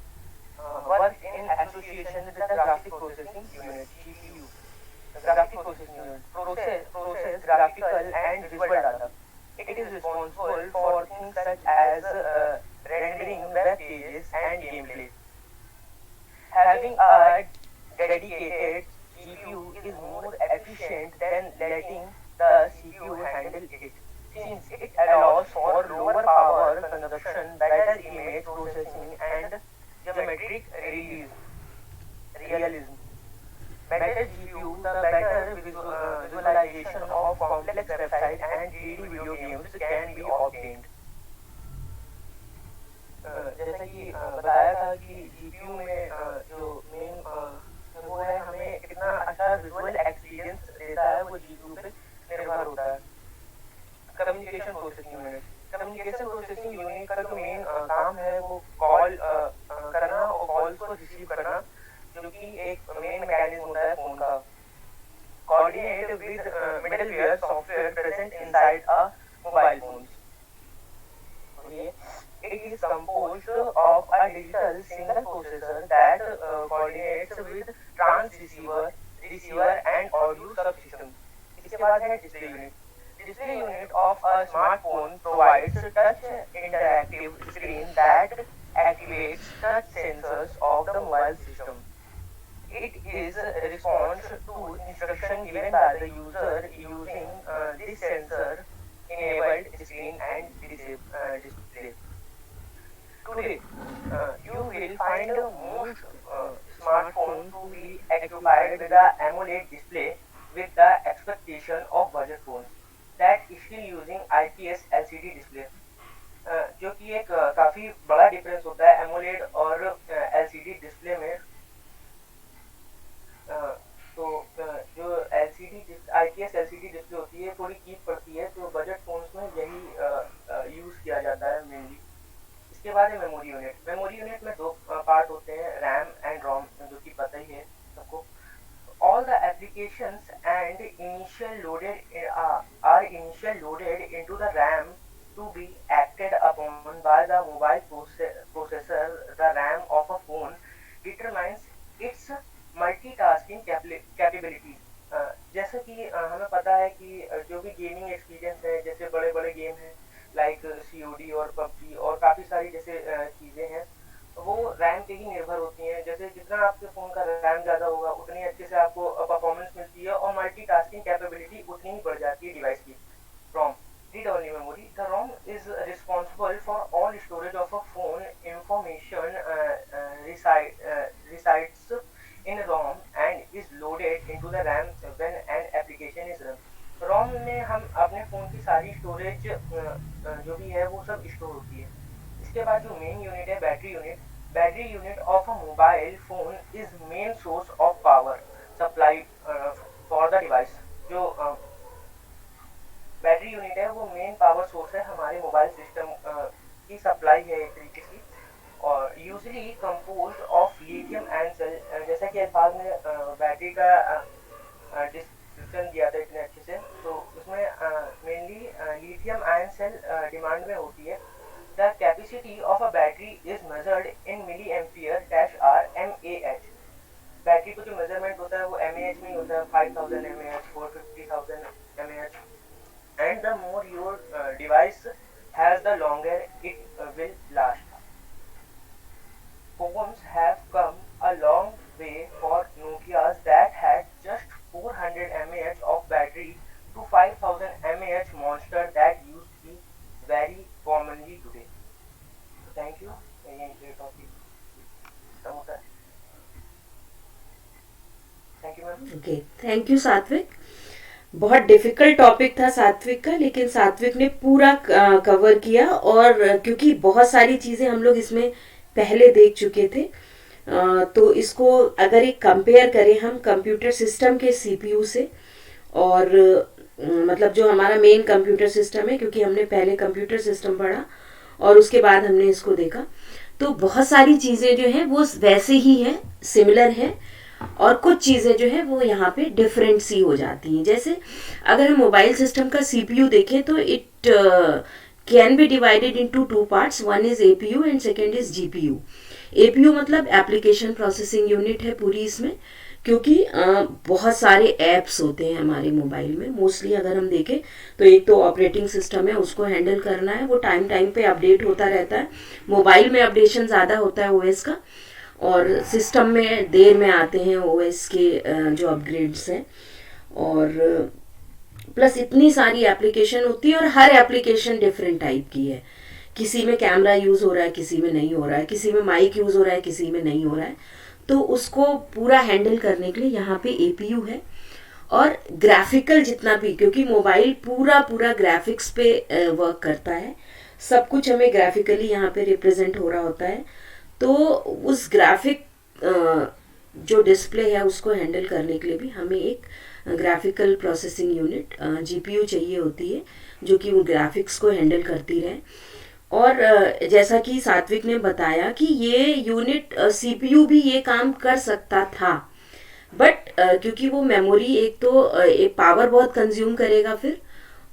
Work in association with the graphic processing unit, GPU. Graphic processing unit process graphical and visual data. It is responsible for things such as rendering web pages and gameplay. Having a dedicated GPU is more efficient than letting the CPU handle it, since it allows for lower power consumption, better image processing, and geometric realism. Better GPU, the better visualization of complex websites and 3D video games can be obtained. जैसा कि बताया था कि जीपीयू में जो मेन वो है हमें कितना अच्छा विजुअल एक्सपीरियंस देता है वो जीपीयू पे निर्भर होता है। Communication processing unit. Communication processing unit का जो मेन काम है वो कॉल करना और कॉल्स को रिसीव करना, जो कि एक मेन मैकेनिज्म होता है फोन का। coordinate with middleware software present inside a mobile phone. It is composed of a digital single processor that coordinates with transceiver, receiver and audio subsystem. इसके बाद है display unit. Display unit of a smartphone provides touch interactive screen that activates touch sensors of the mobile system. It is a response to instruction given by the user using this sensor enabled screen and display. Today, you will find most smartphones to be equipped with a AMOLED display with the expectation of budget phones that is still using IPS LCD display. जो कि एक काफ़ी बड़ा डिफरेंस होता है एमोलेड और LCD डिस्प्ले में. तो जो IPS LCD डिस्प्ले होती है थोड़ी कीप पड़ती है, तो बजट फोन्स में यही यूज़ किया जाता है मेनली. इसके बाद है मेमोरी यूनिट. मेमोरी यूनिट में दो पार्ट होते हैं, रैम एंड रोम, जो कि पता ही है सबको. All the applications and are initially loaded into the RAM to be acted upon by the mobile processor. The RAM of a phone determines its multitasking capability. जैसा कि हमें पता है कि जो भी गेमिंग एक्सपीरियंस है, जैसे बड़े बड़े गेम हैं लाइक COD और PUBG और काफ़ी सारी जैसे चीज़ें हैं, वो रैम पे ही निर्भर होती हैं. जैसे जितना आपके फ़ोन का रैम ज़्यादा होगा उतनी अच्छे से आपको परफॉर्मेंस मिलती है और मल्टीटास्किंग कैपेबिलिटी उतनी ही बढ़ जाती है डिवाइस की. ROM, read only memory. The ROM is responsible for all storage of a phone. Information resides in ROM and is loaded into the RAM when an application is run. ROM में हम अपने फ़ोन की सारी स्टोरेज जो भी है वो सब स्टोर होती है. इसके बाद जो मेन यूनिट है battery unit. Battery unit of a mobile phone is main source of power supply for the device. जो बैटरी यूनिट है वो मेन पावर सोर्स है हमारे मोबाइल सिस्टम की सप्लाई है एक तरीके की. और usually composed of lithium ion cell. जैसा कि अल्फाज ने बैटरी का डिस्क्रिप्शन दिया था इतने अच्छे से, तो उसमें mainly lithium ion cell demand में होती है. The capacity of a battery is measured in milliampere-hour mAh. Battery को जो मेजरमेंट होता है वो mAh में ही होता है, 5000 mAh, 450,000 mAh. And the more your device has, the longer it will last. Phones have come a long way for Nokia's that had just 400 mAh of battery to 5000 mAh monster that used to be very commonly today. Thank you. ये टॉपिक खत्म होता है. Thank you ma'am. Okay, thank you सात्विक. बहुत डिफिकल्ट टॉपिक था सात्विक का, लेकिन सात्विक ने पूरा कवर किया. और क्योंकि बहुत सारी चीज़ें हम लोग इसमें पहले देख चुके थे, तो इसको अगर एक कंपेयर करें हम कंप्यूटर सिस्टम के CPU से, और मतलब जो हमारा मेन कंप्यूटर सिस्टम है, क्योंकि हमने पहले कंप्यूटर सिस्टम पढ़ा और उसके बाद हमने इसको देखा, तो बहुत सारी चीज़ें जो हैं वो वैसे ही हैं, सिमिलर हैं, और कुछ चीज़ें जो है वो यहाँ पे डिफरेंट सी हो जाती हैं. जैसे अगर हम मोबाइल सिस्टम का CPU देखें तो it can be divided into 2 parts. One is APU and second is GPU. APU मतलब एप्लीकेशन प्रोसेसिंग यूनिट है पूरी इसमें, क्योंकि बहुत सारे ऐप्स होते हैं हमारे मोबाइल में. मोस्टली अगर हम देखें तो एक तो ऑपरेटिंग सिस्टम है, उसको हैंडल करना है, वो टाइम टाइम पे अपडेट होता रहता है. मोबाइल में अपडेशन ज़्यादा होता है OS का, और सिस्टम में देर में आते हैं OS के जो अपग्रेड्स हैं. और प्लस इतनी सारी एप्लीकेशन होती है और हर एप्लीकेशन डिफरेंट टाइप की है. किसी में कैमरा यूज़ हो रहा है, किसी में नहीं हो रहा है, किसी में माइक यूज़ हो रहा है, किसी में नहीं हो रहा है. तो उसको पूरा हैंडल करने के लिए यहाँ पे APU है. और ग्राफिकल जितना भी, क्योंकि मोबाइल पूरा ग्राफिक्स पे वर्क करता है, सब कुछ हमें ग्राफिकली यहाँ पे रिप्रेजेंट हो रहा होता है. तो उस ग्राफिक जो डिस्प्ले है उसको हैंडल करने के लिए भी हमें एक ग्राफिकल प्रोसेसिंग यूनिट GPU चाहिए होती है, जो कि वो ग्राफिक्स को हैंडल करती रहे. और जैसा कि सात्विक ने बताया कि ये यूनिट CPU भी ये काम कर सकता था, बट क्योंकि वो मेमोरी एक तो एक पावर बहुत कंज्यूम करेगा फिर,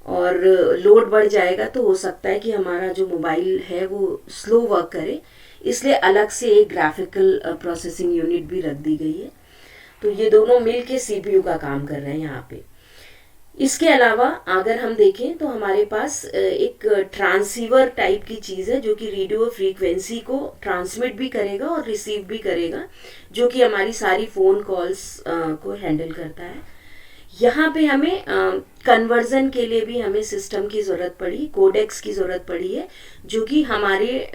और लोड बढ़ जाएगा, तो हो सकता है कि हमारा जो मोबाइल है वो स्लो वर्क करे, इसलिए अलग से एक ग्राफिकल प्रोसेसिंग यूनिट भी रख दी गई है। तो ये दोनों मिल के सीपीयू का काम कर रहे हैं यहाँ पे। इसके अलावा अगर हम देखें तो हमारे पास एक ट्रांसीवर टाइप की चीज़ है जो कि रेडियो फ्रीक्वेंसी को ट्रांसमिट भी करेगा और रिसीव भी करेगा, जो कि हमारी सारी फ़ोन कॉल्स को हैंडल करता है। यहाँ पे हमें कन्वर्जन के लिए भी हमें सिस्टम की ज़रूरत पड़ी, कोडेक्स की ज़रूरत पड़ी है, जो कि हमारे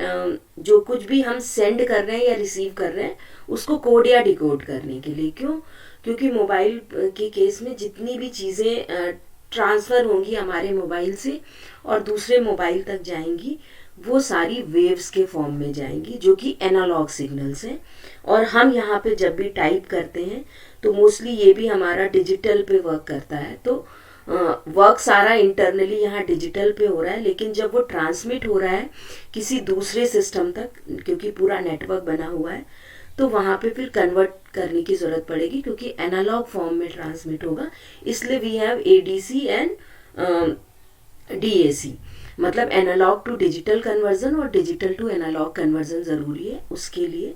जो कुछ भी हम सेंड कर रहे हैं या रिसीव कर रहे हैं उसको कोड या डिकोड करने के लिए। क्यों? क्योंकि मोबाइल के केस में जितनी भी चीज़ें ट्रांसफ़र होंगी हमारे मोबाइल से और दूसरे मोबाइल तक जाएंगी, वो सारी वेव्स के फॉर्म में जाएंगी, जो कि एनालॉग सिग्नल्स हैं। और हम यहाँ पे जब भी टाइप करते हैं तो मोस्टली ये भी हमारा डिजिटल पे वर्क करता है। तो वर्क सारा इंटरनली यहाँ डिजिटल पे हो रहा है, लेकिन जब वो ट्रांसमिट हो रहा है किसी दूसरे सिस्टम तक, क्योंकि पूरा नेटवर्क बना हुआ है, तो वहाँ पे फिर कन्वर्ट करने की ज़रूरत पड़ेगी, क्योंकि एनालॉग फॉर्म में ट्रांसमिट होगा। इसलिए we have ADC and DAC, मतलब एनालॉग टू डिजिटल कन्वर्जन और डिजिटल टू एनालॉग कन्वर्जन ज़रूरी है उसके लिए।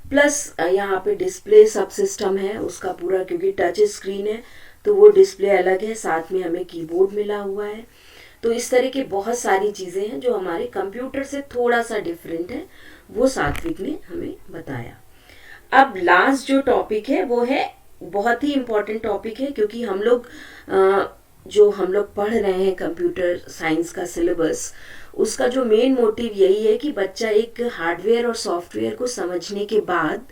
प्लस यहाँ पे डिस्प्ले सब सिस्टम है उसका पूरा, क्योंकि टच स्क्रीन है तो वो डिस्प्ले अलग है, साथ में हमें कीबोर्ड मिला हुआ है। तो इस तरह की बहुत सारी चीज़ें हैं जो हमारे कंप्यूटर से थोड़ा सा डिफरेंट है, वो सात्विक ने हमें बताया। अब लास्ट जो टॉपिक है वो है बहुत ही इम्पोर्टेंट टॉपिक है, क्योंकि हम लोग जो हम लोग पढ़ रहे हैं कंप्यूटर साइंस का सिलेबस, उसका जो मेन मोटिव यही है कि बच्चा एक हार्डवेयर और सॉफ्टवेयर को समझने के बाद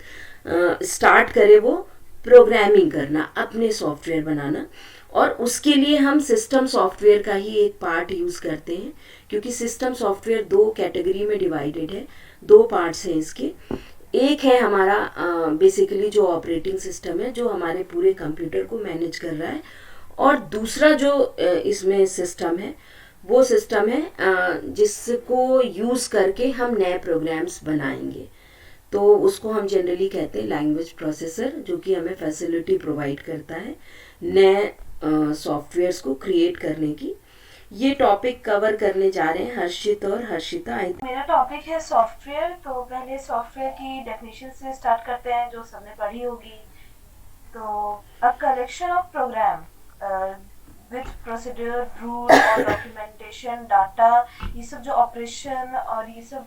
स्टार्ट करे वो प्रोग्रामिंग करना, अपने सॉफ्टवेयर बनाना। और उसके लिए हम सिस्टम सॉफ्टवेयर का ही एक पार्ट यूज़ करते हैं, क्योंकि सिस्टम सॉफ्टवेयर दो कैटेगरी में डिवाइडेड है, दो पार्ट्स हैं इसके। एक है हमारा बेसिकली जो ऑपरेटिंग सिस्टम है जो हमारे पूरे कंप्यूटर को मैनेज कर रहा है, और दूसरा जो इसमें सिस्टम है वो सिस्टम है जिसको यूज़ करके हम नए प्रोग्राम्स बनाएंगे। तो उसको हम जनरली कहते हैं लैंग्वेज प्रोसेसर, जो कि हमें फैसिलिटी प्रोवाइड करता है नए सॉफ्टवेयर्स को क्रिएट करने की। ये टॉपिक कवर करने जा रहे हैं हर्षित और हर्षिता। मेरा टॉपिक है सॉफ्टवेयर। तो पहले सॉफ्टवेयर की डेफिनेशन से स्टार्ट करते हैं जो सबने पढ़ी होगी। तो a collection of program with procedure, rule और डॉक्यूमेंटेशन, डाटा, ये सब जो ऑपरेशन और ये सब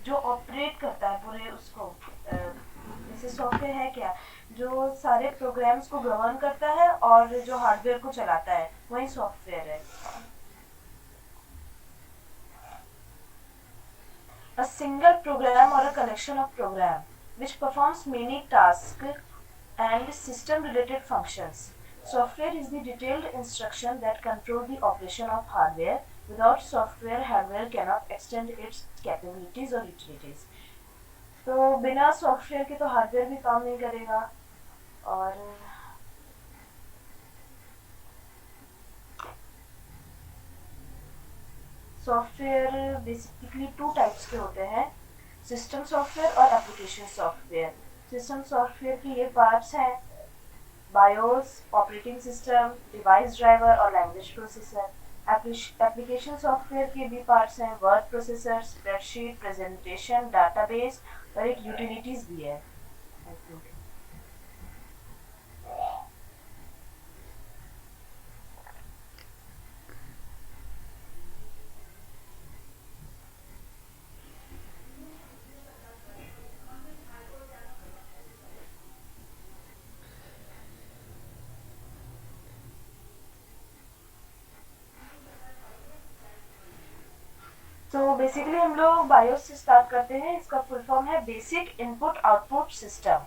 जो ऑपरेट करता है पूरे उसको, जैसे सॉफ्टवेयर है क्या, जो सारे प्रोग्राम्स को गवर्न करता है और जो हार्डवेयर को चलाता है, वही सॉफ्टवेयर है। A single program or a collection of program which performs many tasks and system-related functions. Software is the detailed instruction that control the operation of hardware. Without software, hardware cannot extend its capabilities or utilities. तो बिना सॉफ्टवेयर के तो हार्डवेयर भी काम नहीं करेगा। और सॉफ्टवेयर बेसिकली टू टाइप्स के होते हैं, सिस्टम सॉफ्टवेयर और एप्लीकेशन सॉफ्टवेयर। सिस्टम सॉफ्टवेयर की ये पार्ट्स हैं BIOS, operating system, device driver और लैंग्वेज प्रोसेसर। एप्लीकेशन सॉफ्टवेयर के भी पार्ट्स हैं word processor, spreadsheet, presentation, database और एक यूटिलिटीज भी है। तो बेसिकली हम लोग बायोस से स्टार्ट करते हैं। इसका फुल फॉर्म है बेसिक इनपुट आउटपुट सिस्टम।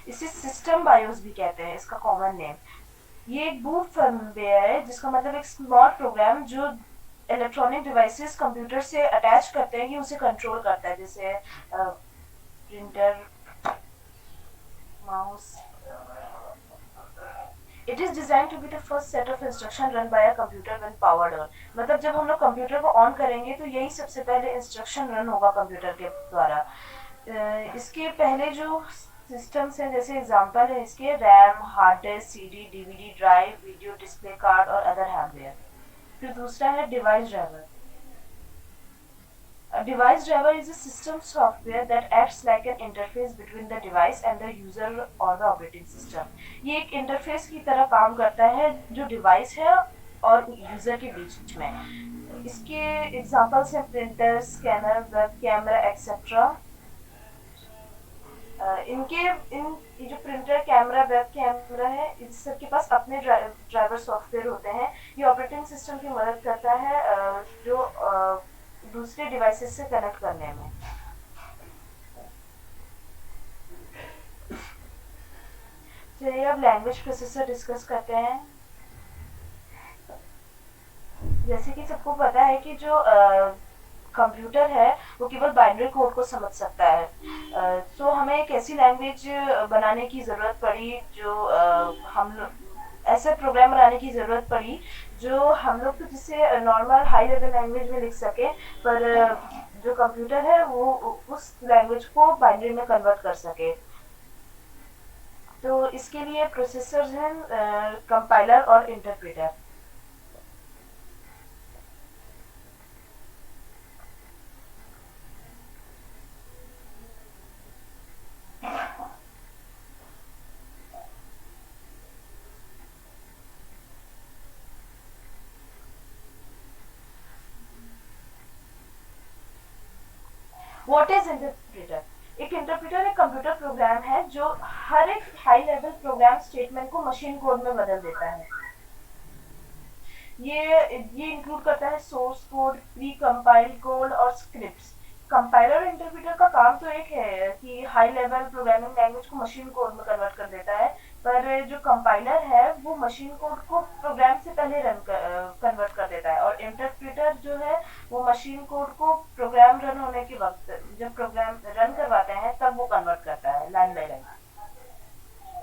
इसे सिस्टम बायोस भी कहते हैं, इसका कॉमन नेम। ये एक बूट फर्मवेयर है, जिसका मतलब एक स्मॉल प्रोग्राम जो इलेक्ट्रॉनिक डिवाइसेस कंप्यूटर से अटैच करते हैं कि उसे कंट्रोल करता है, जैसे printer, mouse. It is designed to be the first set of instruction run by a computer when powered on. मतलब जब हम लोग कंप्यूटर को ऑन करेंगे तो यही सबसे पहले इंस्ट्रक्शन रन होगा कंप्यूटर के द्वारा। इसके पहले जो सिस्टम्स हैं, जैसे एग्जांपल है इसके RAM, hard disk, CD, DVD drive, video display card और अदर हार्डवेयर। फिर दूसरा है device driver. A device driver is a system software that acts like an interface between the device and the user or the operating system। ये एक इंटरफेस की तरह काम करता है जो डिवाइस है और यूजर के बीच में। इसके एग्जांपल्स हैं printer, scanner, web camera etcetera. ये जो प्रिंटर, कैमरा, वेब कैमरा है, इस सब के पास अपने ड्राइवर सॉफ्टवेयर होते हैं। ये ऑपरेटिंग सिस्टम की मदद करता है जो दूसरे डिवाइसेस से कनेक्ट करने में। चलिए अब लैंग्वेज प्रोसेसर डिस्कस करते हैं। जैसे कि सबको पता है कि जो कंप्यूटर है वो केवल बाइनरी कोड को समझ सकता है। सो हमें एक ऐसी लैंग्वेज बनाने की ज़रूरत पड़ी जो ऐसे प्रोग्राम बनाने की ज़रूरत पड़ी जो हम लोग तो जिसे नॉर्मल हाई लेवल लैंग्वेज में लिख सके, पर जो कंप्यूटर है वो उस लैंग्वेज को बाइनरी में कन्वर्ट कर सके। तो इसके लिए प्रोसेसर्स हैं कंपाइलर और इंटरप्रेटर। What is interpreter? एक इंटरप्रेटर एक कंप्यूटर प्रोग्राम है जो हर एक हाई लेवल प्रोग्राम स्टेटमेंट को मशीन कोड में बदल देता है। ये इंक्लूड करता है source code, pre compiled code और स्क्रिप्ट्स। कंपाइलर और इंटरप्रेटर का काम तो एक है कि हाई लेवल प्रोग्रामिंग लैंग्वेज को मशीन कोड में कन्वर्ट कर देता है, पर जो कंपाइलर है वो मशीन कोड को प्रोग्राम से पहले कन्वर्ट कर देता है, और इंटरप्रेटर जो है वो मशीन कोड को प्रोग्राम रन होने के वक्त, जब प्रोग्राम रन करवाते हैं तब वो कन्वर्ट करता है लाइन बाय लाइन।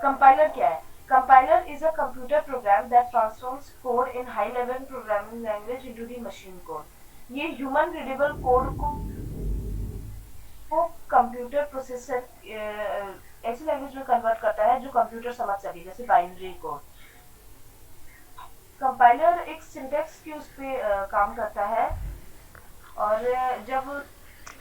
कंपाइलर क्या है? Compiler is a computer program that transforms code in high-level programming language into the machine code। ये human readable code को कंप्यूटर प्रोसेसर ऐसी लैंग्वेज में कन्वर्ट करता है जो कंप्यूटर समझ सके, जैसे बाइनरी कोड। कंपाइलर एक सिंटैक्स के उस पे काम करता है, और जब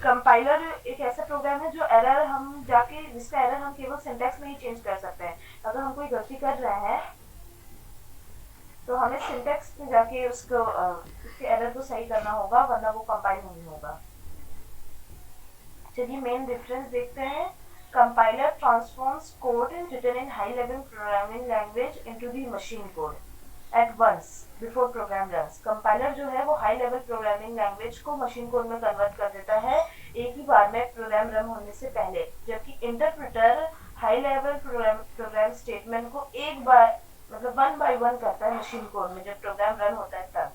कंपाइलर एक ऐसा प्रोग्राम है जो एरर हम जाके जिसका एरर हम केवल सिंटैक्स में ही चेंज कर सकते हैं। अगर हम कोई गलती कर रहे हैं तो हमें सिंटैक्स में जाके उसके एरर को सही करना होगा, वरना वो कंपाइल नहीं होगा। चलिए मेन डिफरेंस देखते हैं। Compiler transforms code written in high level programming language into the machine code at once before program runs. Compiler जो है वो हाई लेवल प्रोग्रामिंग लैंग्वेज को मशीन कोड में कन्वर्ट कर देता है एक ही बार में प्रोग्राम रन होने से पहले, जबकि interpreter high level program statement को एक बार मतलब 1 by 1 करता है मशीन कोड में जब प्रोग्राम रन होता है तब।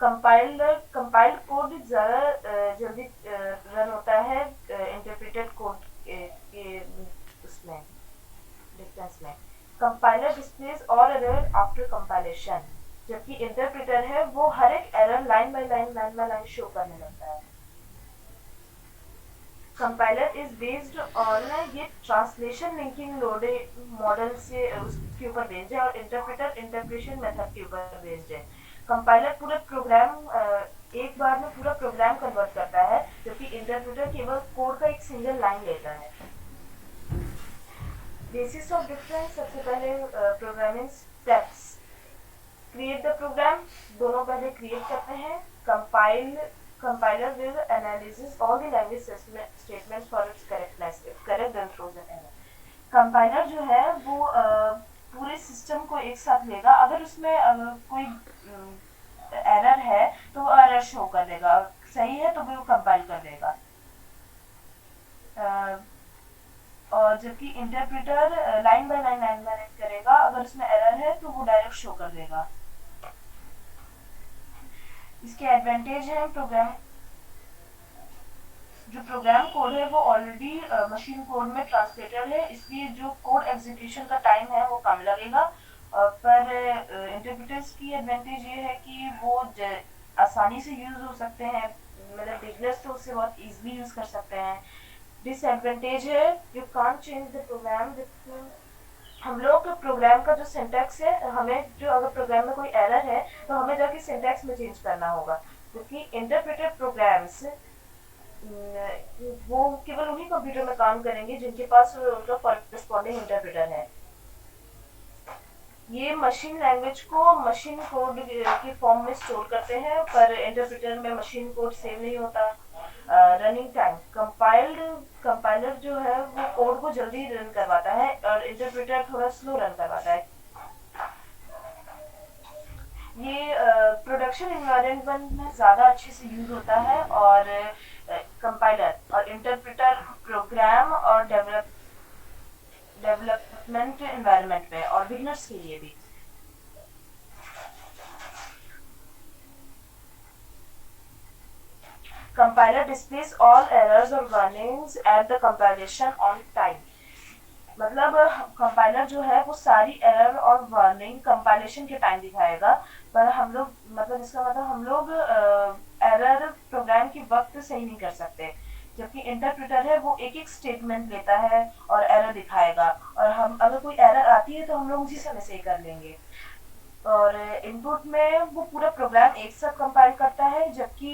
कंपाइल्ड कोड ज़्यादा जल्दी रन होता है इंटरप्रेटेड कोड के उसमें डिफरेंस में। Compiler displace all error after compilation, जबकि इंटरप्रेटर है वो हर एक error line by line show करने लगता है। कंपाइलर इज बेस्ड ऑन ये ट्रांसलेशन लिंकिंग मॉडल से उसके ऊपर बेस्ड है, और इंटरप्रेटर इंटरप्रेशन मेथड के ऊपर बेस्ड है। कंपाइलर पूरे प्रोग्राम एक बार में पूरा प्रोग्राम कन्वर्ट करता है, जबकि इंटरप्रेटर केवल कोड का एक सिंगल लाइन लेता है। बेसिस ऑफ डिफरेंस, सबसे पहले programming steps. Create the program, दोनों पहले क्रिएट करते हैं। Compiler will analyze all the language statements for its correctness. If correct, then throws an error. Compiler जो है वो पूरे सिस्टम को एक साथ लेगा। अगर उसमें कोई एरर है तो वो एरर शो कर देगा, सही है तो वो कंपाइल कर देगा। और जबकि इंटरप्रेटर लाइन बाय लाइन करेगा, अगर उसमें एरर है तो वो डायरेक्ट शो कर देगा। इसके एडवांटेज है जो प्रोग्राम कोड है वो ऑलरेडी मशीन कोड में ट्रांसलेटेड है, इसलिए जो कोड एग्जीक्यूशन का टाइम है वो कम लगेगा। पर इंटरप्रेटर्स की एडवांटेज ये है कि वो आसानी से यूज हो सकते हैं, मतलब बिगनर्स तो उससे बहुत इजीली यूज कर सकते हैं। डिसएडवांटेज है you can't change the program. हम लोग प्रोग्राम का जो सिंटैक्स है, हमें जो अगर प्रोग्राम में कोई एरर है तो हमें जाके सिंटैक्स में चेंज करना होगा, क्योंकि इंटरप्रेटेड प्रोग्राम्स वो केवल उन्हीं कंप्यूटर में काम करेंगे जिनके पास उनका कॉरेस्पॉन्डिंग इंटरप्रेटर है। ये मशीन लैंग्वेज को मशीन कोड के फॉर्म में स्टोर करते हैं, पर इंटरप्रेटर में मशीन कोड सेव नहीं होता। रनिंग टाइम, कंपाइलर जो है वो कोड को जल्दी रन करवाता है और इंटरप्रेटर थोड़ा स्लो रन करवाता है। ये प्रोडक्शन एनवायरनमेंट में ज़्यादा अच्छे से यूज होता है, और कंपाइलर और इंटरप्रेटर प्रोग्राम और डेवलपमेंट एनवायरनमेंट में और बिगनर्स के लिए भी। Compiler displays all errors or warnings at the compilation on time। मतलब कंपाइलर जो है वो सारी एरर और वार्निंग कंपाइलेशन के टाइम दिखाएगा, पर हम लोग मतलब इसका मतलब हम लोग एरर प्रोग्राम के वक्त सही नहीं कर सकते, जबकि इंटरप्रेटर है वो एक एक स्टेटमेंट लेता है और एरर दिखाएगा, और हम अगर कोई एरर आती है तो हम लोग उसी समय सही कर लेंगे। और इनपुट में वो पूरा प्रोग्राम एक साथ कंपाइल करता है, जबकि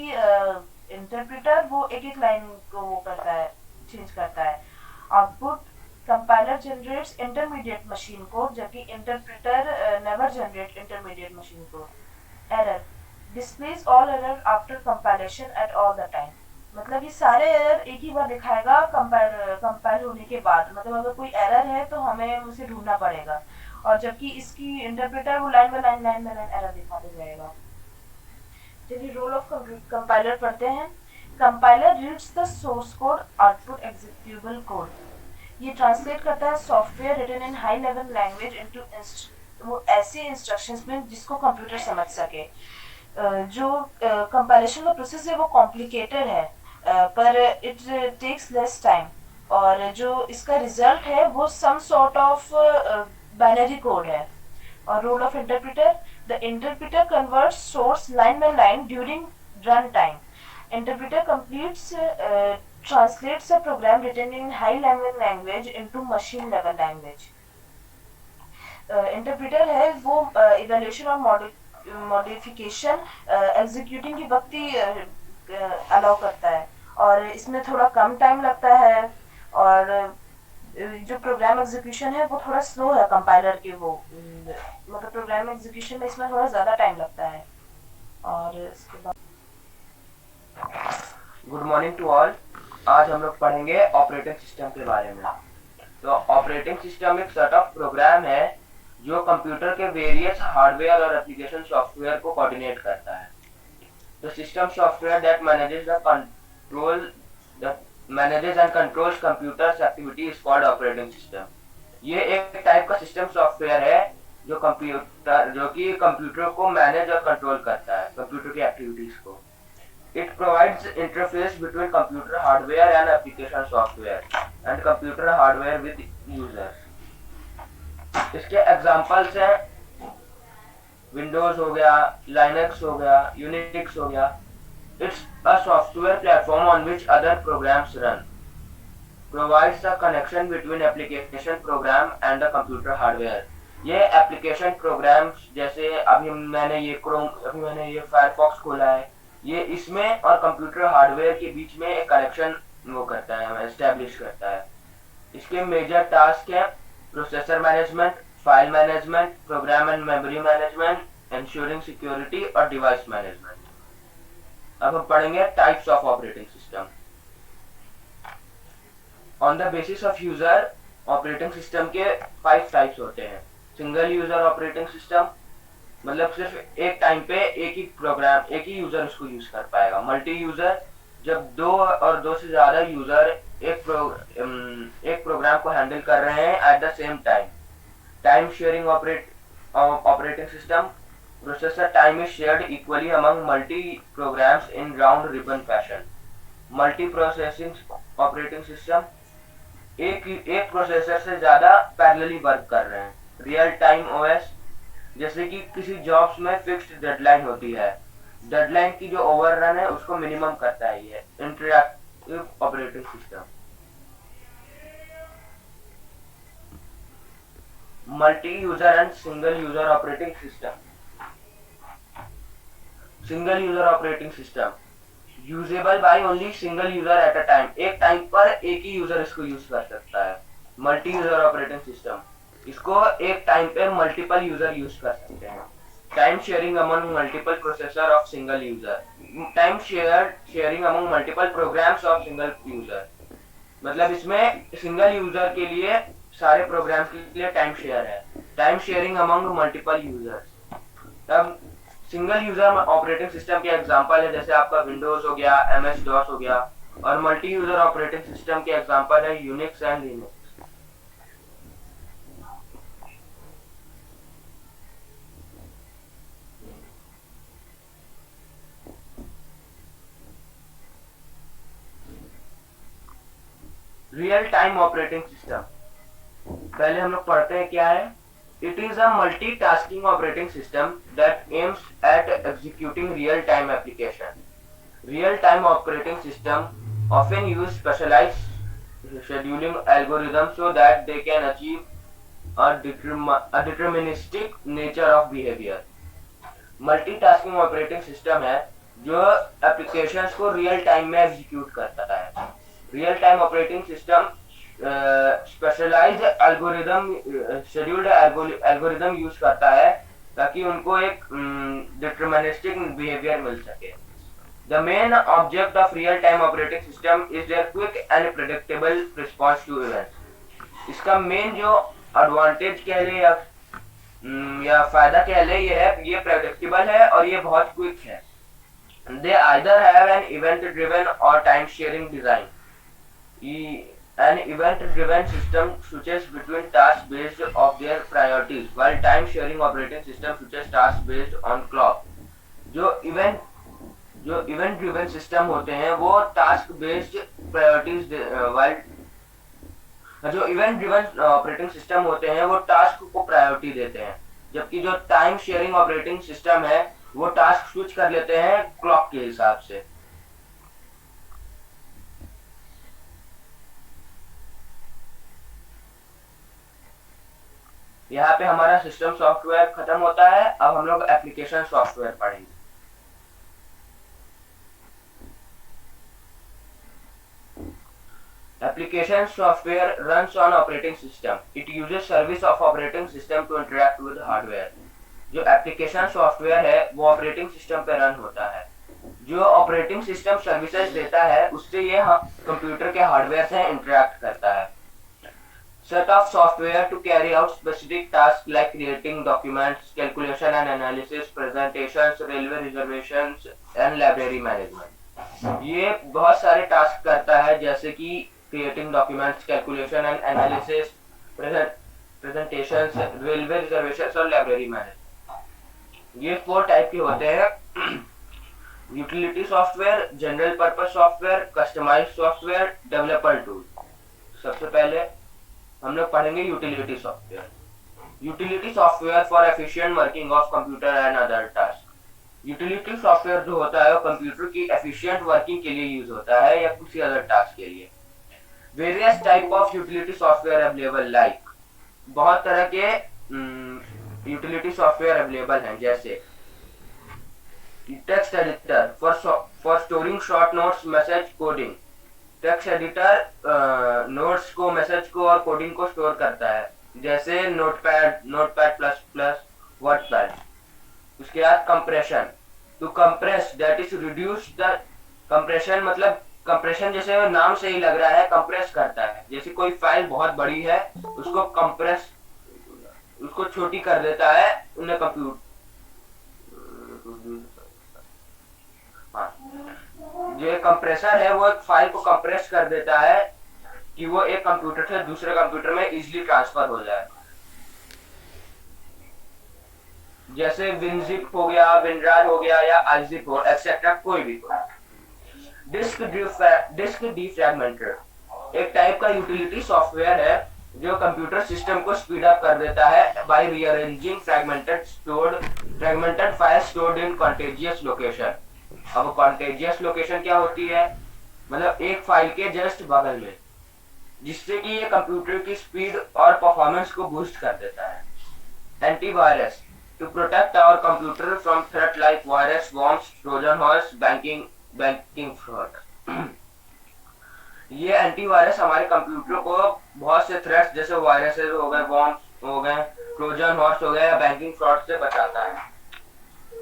इंटरप्रेटर वो एक एक लाइन को वो करता है, चेंज करता है। Output, compiler generates intermediate machine code, जबकि interpreter never generate intermediate machine code. Error, displays all error after compilation at all the time. मतलब ये सारे एरर एक ही बार दिखाएगा कंपाइल होने के बाद, मतलब अगर कोई एरर है तो हमें उसे ढूंढना पड़ेगा, और जबकि इसकी इंटरप्रेटर वो लाइन बाय लाइन एरर दिखाते जाएगा। चलिए रोल ऑफ कंपाइलर पढ़ते हैं। Compiler reads the source code, output executable code. ये ट्रांसलेट करता है software written in high level language into वो ऐसे इंस्ट्रक्शंस में जिसको कंप्यूटर समझ सके। जो कंपाइलेशन का प्रोसेस है वो कॉम्प्लिकेटेड है, पर इट टेक्स लेस टाइम, और जो इसका रिजल्ट है वो some sort of binary code है। और role of interpreter, the interpreter converts source line by line during run time. Interpreter completes translates a program written in high level language into machine level language। Interpreter है वो इवैल्यूएशन और मॉडिफिकेशन एग्जीक्यूटिंग की वक्त ही अलाउ करता है, और इसमें थोड़ा कम टाइम लगता है, और जो प्रोग्राम एग्जीक्यूशन है वो थोड़ा स्लो है कंपाइलर के, वो मतलब प्रोग्राम एग्जीक्यूशन में इसमें थोड़ा ज़्यादा टाइम लगता है। और इसके बाद गुड मॉर्निंग टू ऑल। आज हम लोग पढ़ेंगे ऑपरेटिंग सिस्टम के बारे में। तो ऑपरेटिंग सिस्टम एक सेट ऑफ प्रोग्राम है जो कंप्यूटर के वेरियस हार्डवेयर और एप्लीकेशन सॉफ्टवेयर को कोऑर्डिनेट करता है। तो system software that manages and controls computers activity is called operating system. ये एक टाइप का सिस्टम सॉफ्टवेयर है जो कि कंप्यूटर को मैनेज और कंट्रोल करता है, कंप्यूटर की एक्टिविटीज को। It provides interface between computer hardware and application software and computer hardware with users। इसके एग्जांपल्स हैं विंडोज हो गया, लाइनक्स हो गया, यूनिक्स हो गया। It's a software platform on which other programs run, provides a connection between application program and the computer hardware। ये एप्लीकेशन प्रोग्राम्स जैसे अभी मैंने ये फायरफॉक्स खोला है, ये इसमें और कंप्यूटर हार्डवेयर के बीच में एक कनेक्शन वो करता है, एस्टेब्लिश करता है। इसके मेजर टास्क है processor management, file management, program and memory management, ensuring security और डिवाइस मैनेजमेंट। अब हम पढ़ेंगे types of operating system. On the basis of user, operating system के 5 टाइप्स होते हैं। सिंगल यूजर ऑपरेटिंग सिस्टम, मतलब सिर्फ एक टाइम पे एक ही प्रोग्राम, एक ही यूजर उसको यूज कर पाएगा। मल्टी यूजर, जब 2 और 2 से ज्यादा यूजर एक प्रोग्राम को हैंडल कर रहे हैं at the same time. Time sharing operating system, processor time is shared equally among multi programs in round robin fashion. Multi processing operating system, एक प्रोसेसर से ज्यादा पैरेलली वर्क कर रहे हैं। रियल टाइम ओएस, जैसे कि किसी जॉब्स में फिक्स्ड डेडलाइन होती है, डेडलाइन की जो ओवररन है उसको मिनिमम करता है ये interactive operating system. Multi user and single user operating system. Single user operating system usable by only single user at a time, एक टाइम पर एक ही यूजर इसको यूज कर सकता है। मल्टी यूजर ऑपरेटिंग सिस्टम, इसको एक टाइम पे मल्टीपल यूजर यूज कर सकते हैं। Time sharing among multiple processor of single user, time sharing among multiple programs of single user, मतलब इसमें सिंगल यूजर के लिए सारे प्रोग्राम्स के लिए टाइम शेयर है। Time sharing among multiple users, तब सिंगल यूजर ऑपरेटिंग सिस्टम के एग्जांपल है जैसे आपका विंडोज हो गया, एमएस डॉस हो गया, और मल्टी यूजर ऑपरेटिंग सिस्टम के एग्जांपल है Unix and Linux. Real time operating system, पहले हम लोग पढ़ते हैं क्या है। It is a multitasking operating system that aims at executing real-time application. Real-time operating system often use specialized scheduling algorithms so that they can achieve a deterministic nature of behavior. Multitasking operating system है जो applications को real time में execute करता है। Real time operating system specialized algorithm, scheduled algorithm use करता है ताकि उनको एक डिटरमिनिस्टिक बिहेवियर मिल सके। The main object of real time operating system is there quick and predictable response to events. इसका मेन जो एडवांटेज कह ले या फायदा कह ले ये है, ये प्रेडिक्टेबल है और ये बहुत क्विक है। They either have an event driven और time sharing design. An event-driven system switches between tasks based on their priorities, while time-sharing operating system switches tasks based on clock. जो event-driven system होते हैं वो task-based priorities, while जो event-driven operating system होते हैं वो task को priority देते हैं, जबकि जो time-sharing operating system है वो task switch कर लेते हैं clock के हिसाब से। यहाँ पे हमारा सिस्टम सॉफ्टवेयर खत्म होता है। अब हम लोग एप्लीकेशन सॉफ्टवेयर पढ़ेंगे। Application software runs on operating system, it uses service of operating system to interact with hardware. जो एप्लीकेशन सॉफ्टवेयर है वो ऑपरेटिंग सिस्टम पे रन होता है। जो ऑपरेटिंग सिस्टम सर्विसेज देता है उससे ये कंप्यूटर के हार्डवेयर से इंटरेक्ट करता है। Set of software to carry out specific tasks like creating documents, calculation and analysis, presentations, railway reservations and library management। ये बहुत सारे टास्क करता है जैसे कि creating documents, calculation and analysis, presentations, railway reservations और library management। ये 4 टाइप के होते हैं। Utility software, general purpose software, customized software, developer tool. सबसे पहले हम लोग पढ़ेंगे utility software. Utility software for efficient working of computer and other task. Utility software जो होता है वो कंप्यूटर की एफिशिएंट वर्किंग के लिए यूज होता है या किसी अदर टास्क के लिए। Various type of utility software available, like बहुत तरह के यूटिलिटी सॉफ्टवेयर अवेलेबल हैं, जैसे text editor for storing short notes, message, coding. Text editor notes को, मैसेज को और कोडिंग को स्टोर करता है, जैसे नोटपैड प्लस प्लस, वर्डपैड। उसके बाद compression, to compress that is reduce the. Compression मतलब कंप्रेशन जैसे नाम से ही लग रहा है, कंप्रेस करता है। जैसे कोई फाइल बहुत बड़ी है उसको कंप्रेस, उसको छोटी कर देता है उन्हें कंप्यूटर। हाँ, जो कंप्रेसर है वो एक फाइल को कंप्रेस कर देता है कि वो एक कंप्यूटर से दूसरे कंप्यूटर में इजीली ट्रांसफर हो जाए। जैसे विनजिप हो गया, विनरार हो गया या आईजिप हो, एक्सेट्रा, कोई भी हो। डिस्क डिफ्रैगमेंटर एक टाइप का यूटिलिटी सॉफ्टवेयर है जो कंप्यूटर सिस्टम को स्पीड अप कर देता है by rearranging fragmented file stored in contagious location. अब कॉन्टेजियस लोकेशन क्या होती है, मतलब एक फाइल के जस्ट बगल में। जिससे कि ये कंप्यूटर की स्पीड और परफॉर्मेंस को बूस्ट कर देता है। Antivirus to protect our computer from threat like virus, worms, trojan horse, banking fraud. ये एंटीवायरस हमारे कंप्यूटर को बहुत से थ्रेट्स जैसे वायरसेस हो गए, वॉर्म्स हो गए, ट्रोजन हॉर्स हो गए या बैंकिंग फ्रॉड से बचाता है।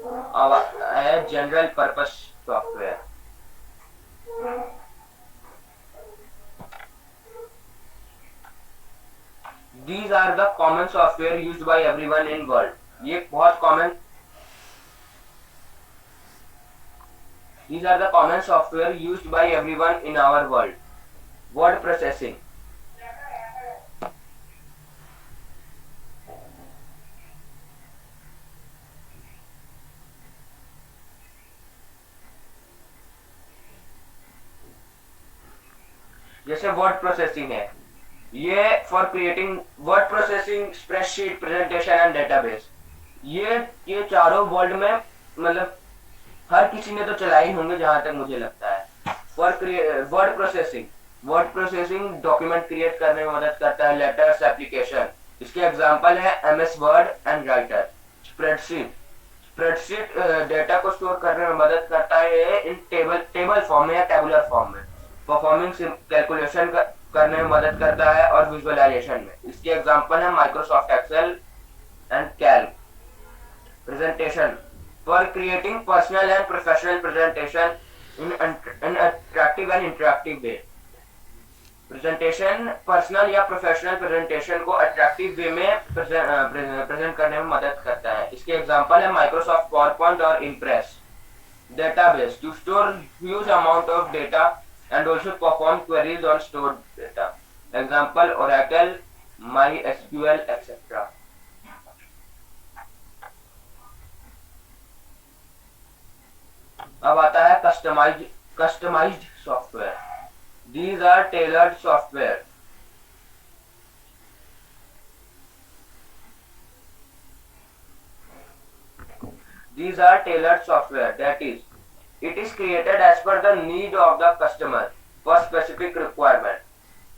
अब है general purpose software. These are the common software used by everyone in world. ये बहुत common, these are the common software used by everyone in our world. Word processing. जैसे वर्ड प्रोसेसिंग है, ये for creating word processing, spreadsheet, presentation and database. ये चारों वर्ल्ड में मतलब हर किसी ने तो चलाई होंगे जहां तक मुझे लगता है। For word processing document create करने में मदद करता है, लेटर्स, एप्लीकेशन। इसके एग्जांपल है MS word and writer. Spreadsheet data को स्टोर करने में मदद करता है इन टेबल फॉर्म में या टेबुलर फॉर्म में। परफॉर्मिंग कैलकुलेशन करने में मदद करता है और विजुअलाइजेशन में। इसके एग्जांपल है Microsoft Excel and Calc. Presentation for creating personal and professional presentation in attractive and interactive way. Presentation personal या प्रोफेशनल प्रेजेंटेशन को अट्रैक्टिव वे में प्रेजेंट करने में मदद करता है। इसके एग्जांपल है माइक्रोसॉफ्ट पावरपॉइंट और Impress. Database to store huge amount of data and also perform queries on stored data. Example Oracle, MySQL, etc. अब आता है customized software. These are tailored software. These are tailored software, that is, it is created as per the need of the customer for specific requirement.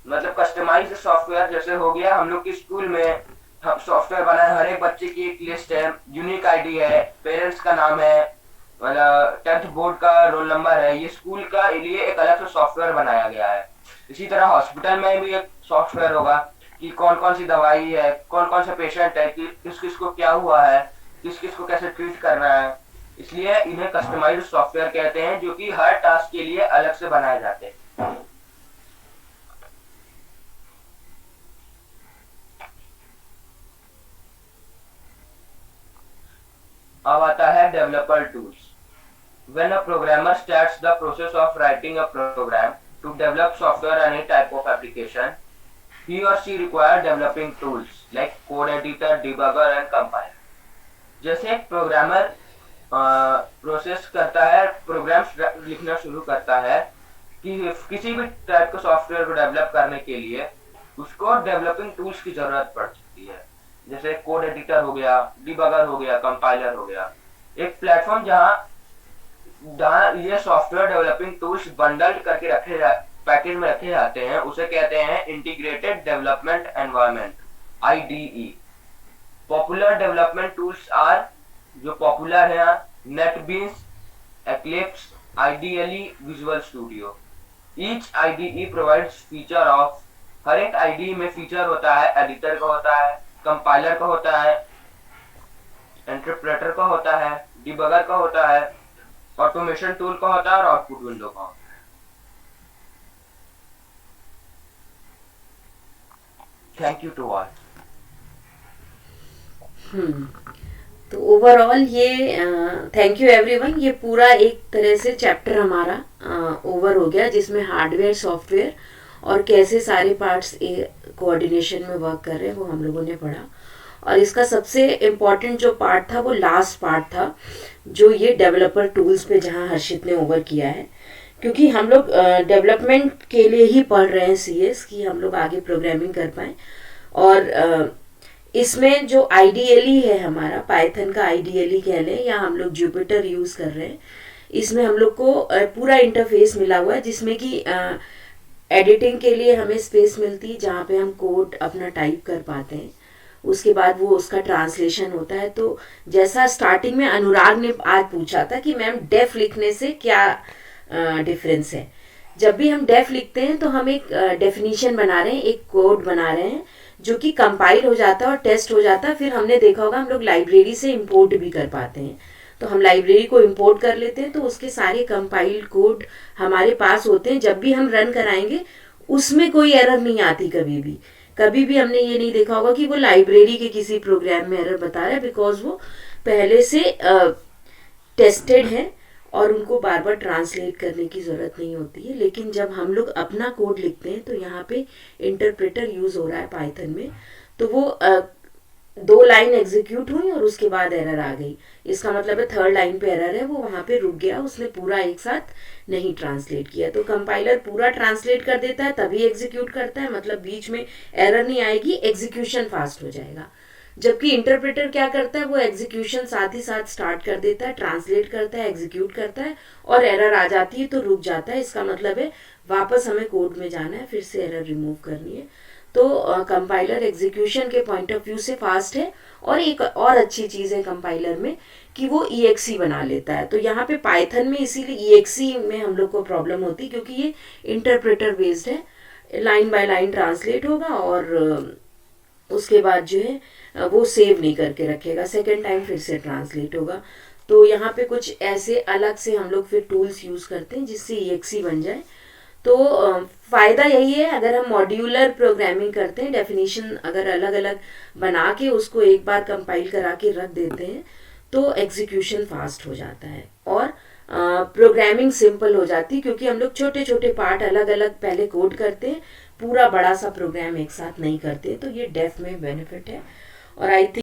मतलब कस्टमाइज्ड सॉफ्टवेयर जैसे हो गया, हम लोग की स्कूल में हम सॉफ्टवेयर बनाए, हर एक बच्चे की एक लिस्ट है, यूनिक आईडी है, पेरेंट्स का नाम है, मतलब 10th बोर्ड का रोल नंबर है। ये स्कूल का लिए एक अलग से सॉफ्टवेयर बनाया गया है। इसी तरह हॉस्पिटल में भी एक सॉफ्टवेयर होगा कि कौन कौन सी दवाई है, कौन कौन सा पेशेंट है, कि किस किस को क्या हुआ है, किस किस को कैसे ट्रीट करना है। इसलिए इन्हें कस्टमाइज्ड सॉफ्टवेयर कहते हैं, जो कि हर टास्क के लिए अलग से बनाए जाते हैं। अब आता है developer tools. When a programmer starts the process of writing a program to develop software or any type of application, he or she requires developing tools like code editor, debugger and compiler. जैसे एक प्रोग्रामर प्रोसेस करता है, प्रोग्राम्स लिखना शुरू करता है कि किसी भी टाइप के सॉफ्टवेयर को डेवलप करने के लिए उसको डेवलपिंग टूल्स की जरूरत पड़ सकती है। जैसे कोड एडिटर हो गया, डिबगर हो गया, कंपाइलर हो गया। एक प्लेटफॉर्म जहां ये सॉफ्टवेयर डेवलपिंग टूल्स बंडल करके पैकेज में रखे जाते हैं, उसे कहते हैं integrated development environment, IDE। Popular development tools are, जो पॉपुलर है, NetBeans, Eclipse, IDLE, Visual Studio. Each IDE provides feature of, हर एक IDE में फीचर होता है, एडिटर का होता है, कंपाइलर का होता है, इंटरप्रेटर का होता है, डिबगर का होता है, ऑटोमेशन टूल का होता है और आउटपुट विंडो का होता है। Thank you to all. तो ओवरऑल ये थैंक यू एवरीवन, ये पूरा एक तरह से चैप्टर हमारा ओवर हो गया, जिसमें हार्डवेयर, सॉफ्टवेयर और कैसे सारे पार्ट्स कोऑर्डिनेशन में वर्क कर रहे हैं वो हम लोगों ने पढ़ा। और इसका सबसे इम्पॉर्टेंट जो पार्ट था वो लास्ट पार्ट था, जो ये डेवलपर टूल्स पे जहाँ हर्षित ने ओवर किया है, क्योंकि हम लोग डेवलपमेंट के लिए ही पढ़ रहे हैं CS, कि हम लोग आगे प्रोग्रामिंग कर पाएँ। और इसमें जो IDLE है हमारा, पाइथन का IDLE कह लें, या हम लोग जुपिटर यूज़ कर रहे हैं, इसमें हम लोग को पूरा इंटरफेस मिला हुआ है, जिसमें कि एडिटिंग के लिए हमें स्पेस मिलती है जहाँ पे हम कोड अपना टाइप कर पाते हैं, उसके बाद वो उसका ट्रांसलेशन होता है। तो जैसा स्टार्टिंग में अनुराग ने आज पूछा था कि मैम डेफ लिखने से क्या डिफरेंस है, जब भी हम डेफ लिखते हैं तो हम एक डेफिनेशन बना रहे हैं, एक कोड बना रहे हैं जो कि कंपाइल हो जाता है और टेस्ट हो जाता है। फिर हमने देखा होगा हम लोग लाइब्रेरी से इंपोर्ट भी कर पाते हैं, तो हम लाइब्रेरी को इंपोर्ट कर लेते हैं तो उसके सारे कंपाइल्ड कोड हमारे पास होते हैं। जब भी हम रन कराएंगे उसमें कोई एरर नहीं आती कभी भी। कभी भी हमने ये नहीं देखा होगा कि वो लाइब्रेरी के किसी प्रोग्राम में एरर बता रहा है, बिकॉज वो पहले से टेस्टेड है और उनको बार बार ट्रांसलेट करने की ज़रूरत नहीं होती है। लेकिन जब हम लोग अपना कोड लिखते हैं तो यहाँ पे इंटरप्रेटर यूज़ हो रहा है पाइथन में, तो वो 2 लाइन एग्जीक्यूट हुई और उसके बाद एरर आ गई, इसका मतलब है 3rd लाइन पे एरर है, वो वहाँ पे रुक गया, उसने पूरा एक साथ नहीं ट्रांसलेट किया। तो कंपाइलर पूरा ट्रांसलेट कर देता है तभी एग्जीक्यूट करता है, मतलब बीच में एरर नहीं आएगी, एग्जीक्यूशन फास्ट हो जाएगा। जबकि इंटरप्रेटर क्या करता है, वो एग्जीक्यूशन साथ ही साथ स्टार्ट कर देता है, ट्रांसलेट करता है, एग्जीक्यूट करता है और एरर आ जाती है तो रुक जाता है, इसका मतलब है वापस हमें कोड में जाना है, फिर से एरर रिमूव करनी है। तो कंपाइलर एग्जीक्यूशन के पॉइंट ऑफ व्यू से फास्ट है। और एक और अच्छी चीज़ है कंपाइलर में कि वो EXE बना लेता है। तो यहाँ पे पाइथन में इसीलिए EXE में हम लोग को प्रॉब्लम होती, क्योंकि ये इंटरप्रेटर बेस्ड है, लाइन बाय लाइन ट्रांसलेट होगा और उसके बाद जो है वो सेव नहीं करके रखेगा, सेकेंड टाइम फिर से ट्रांसलेट होगा। तो यहाँ पे कुछ ऐसे अलग से हम लोग फिर टूल्स यूज़ करते हैं जिससे EXE बन जाए। तो फ़ायदा यही है, अगर हम मॉड्यूलर प्रोग्रामिंग करते हैं, डेफिनेशन अगर अलग अलग बना के उसको एक बार कंपाइल करा के रख देते हैं तो एग्जीक्यूशन फास्ट हो जाता है और प्रोग्रामिंग सिंपल हो जाती है, क्योंकि हम लोग छोटे छोटे पार्ट अलग अलग पहले कोड करते हैं, पूरा बड़ा सा प्रोग्राम एक साथ नहीं करते। तो ये डेफ में बेनिफिट है और आई थिंक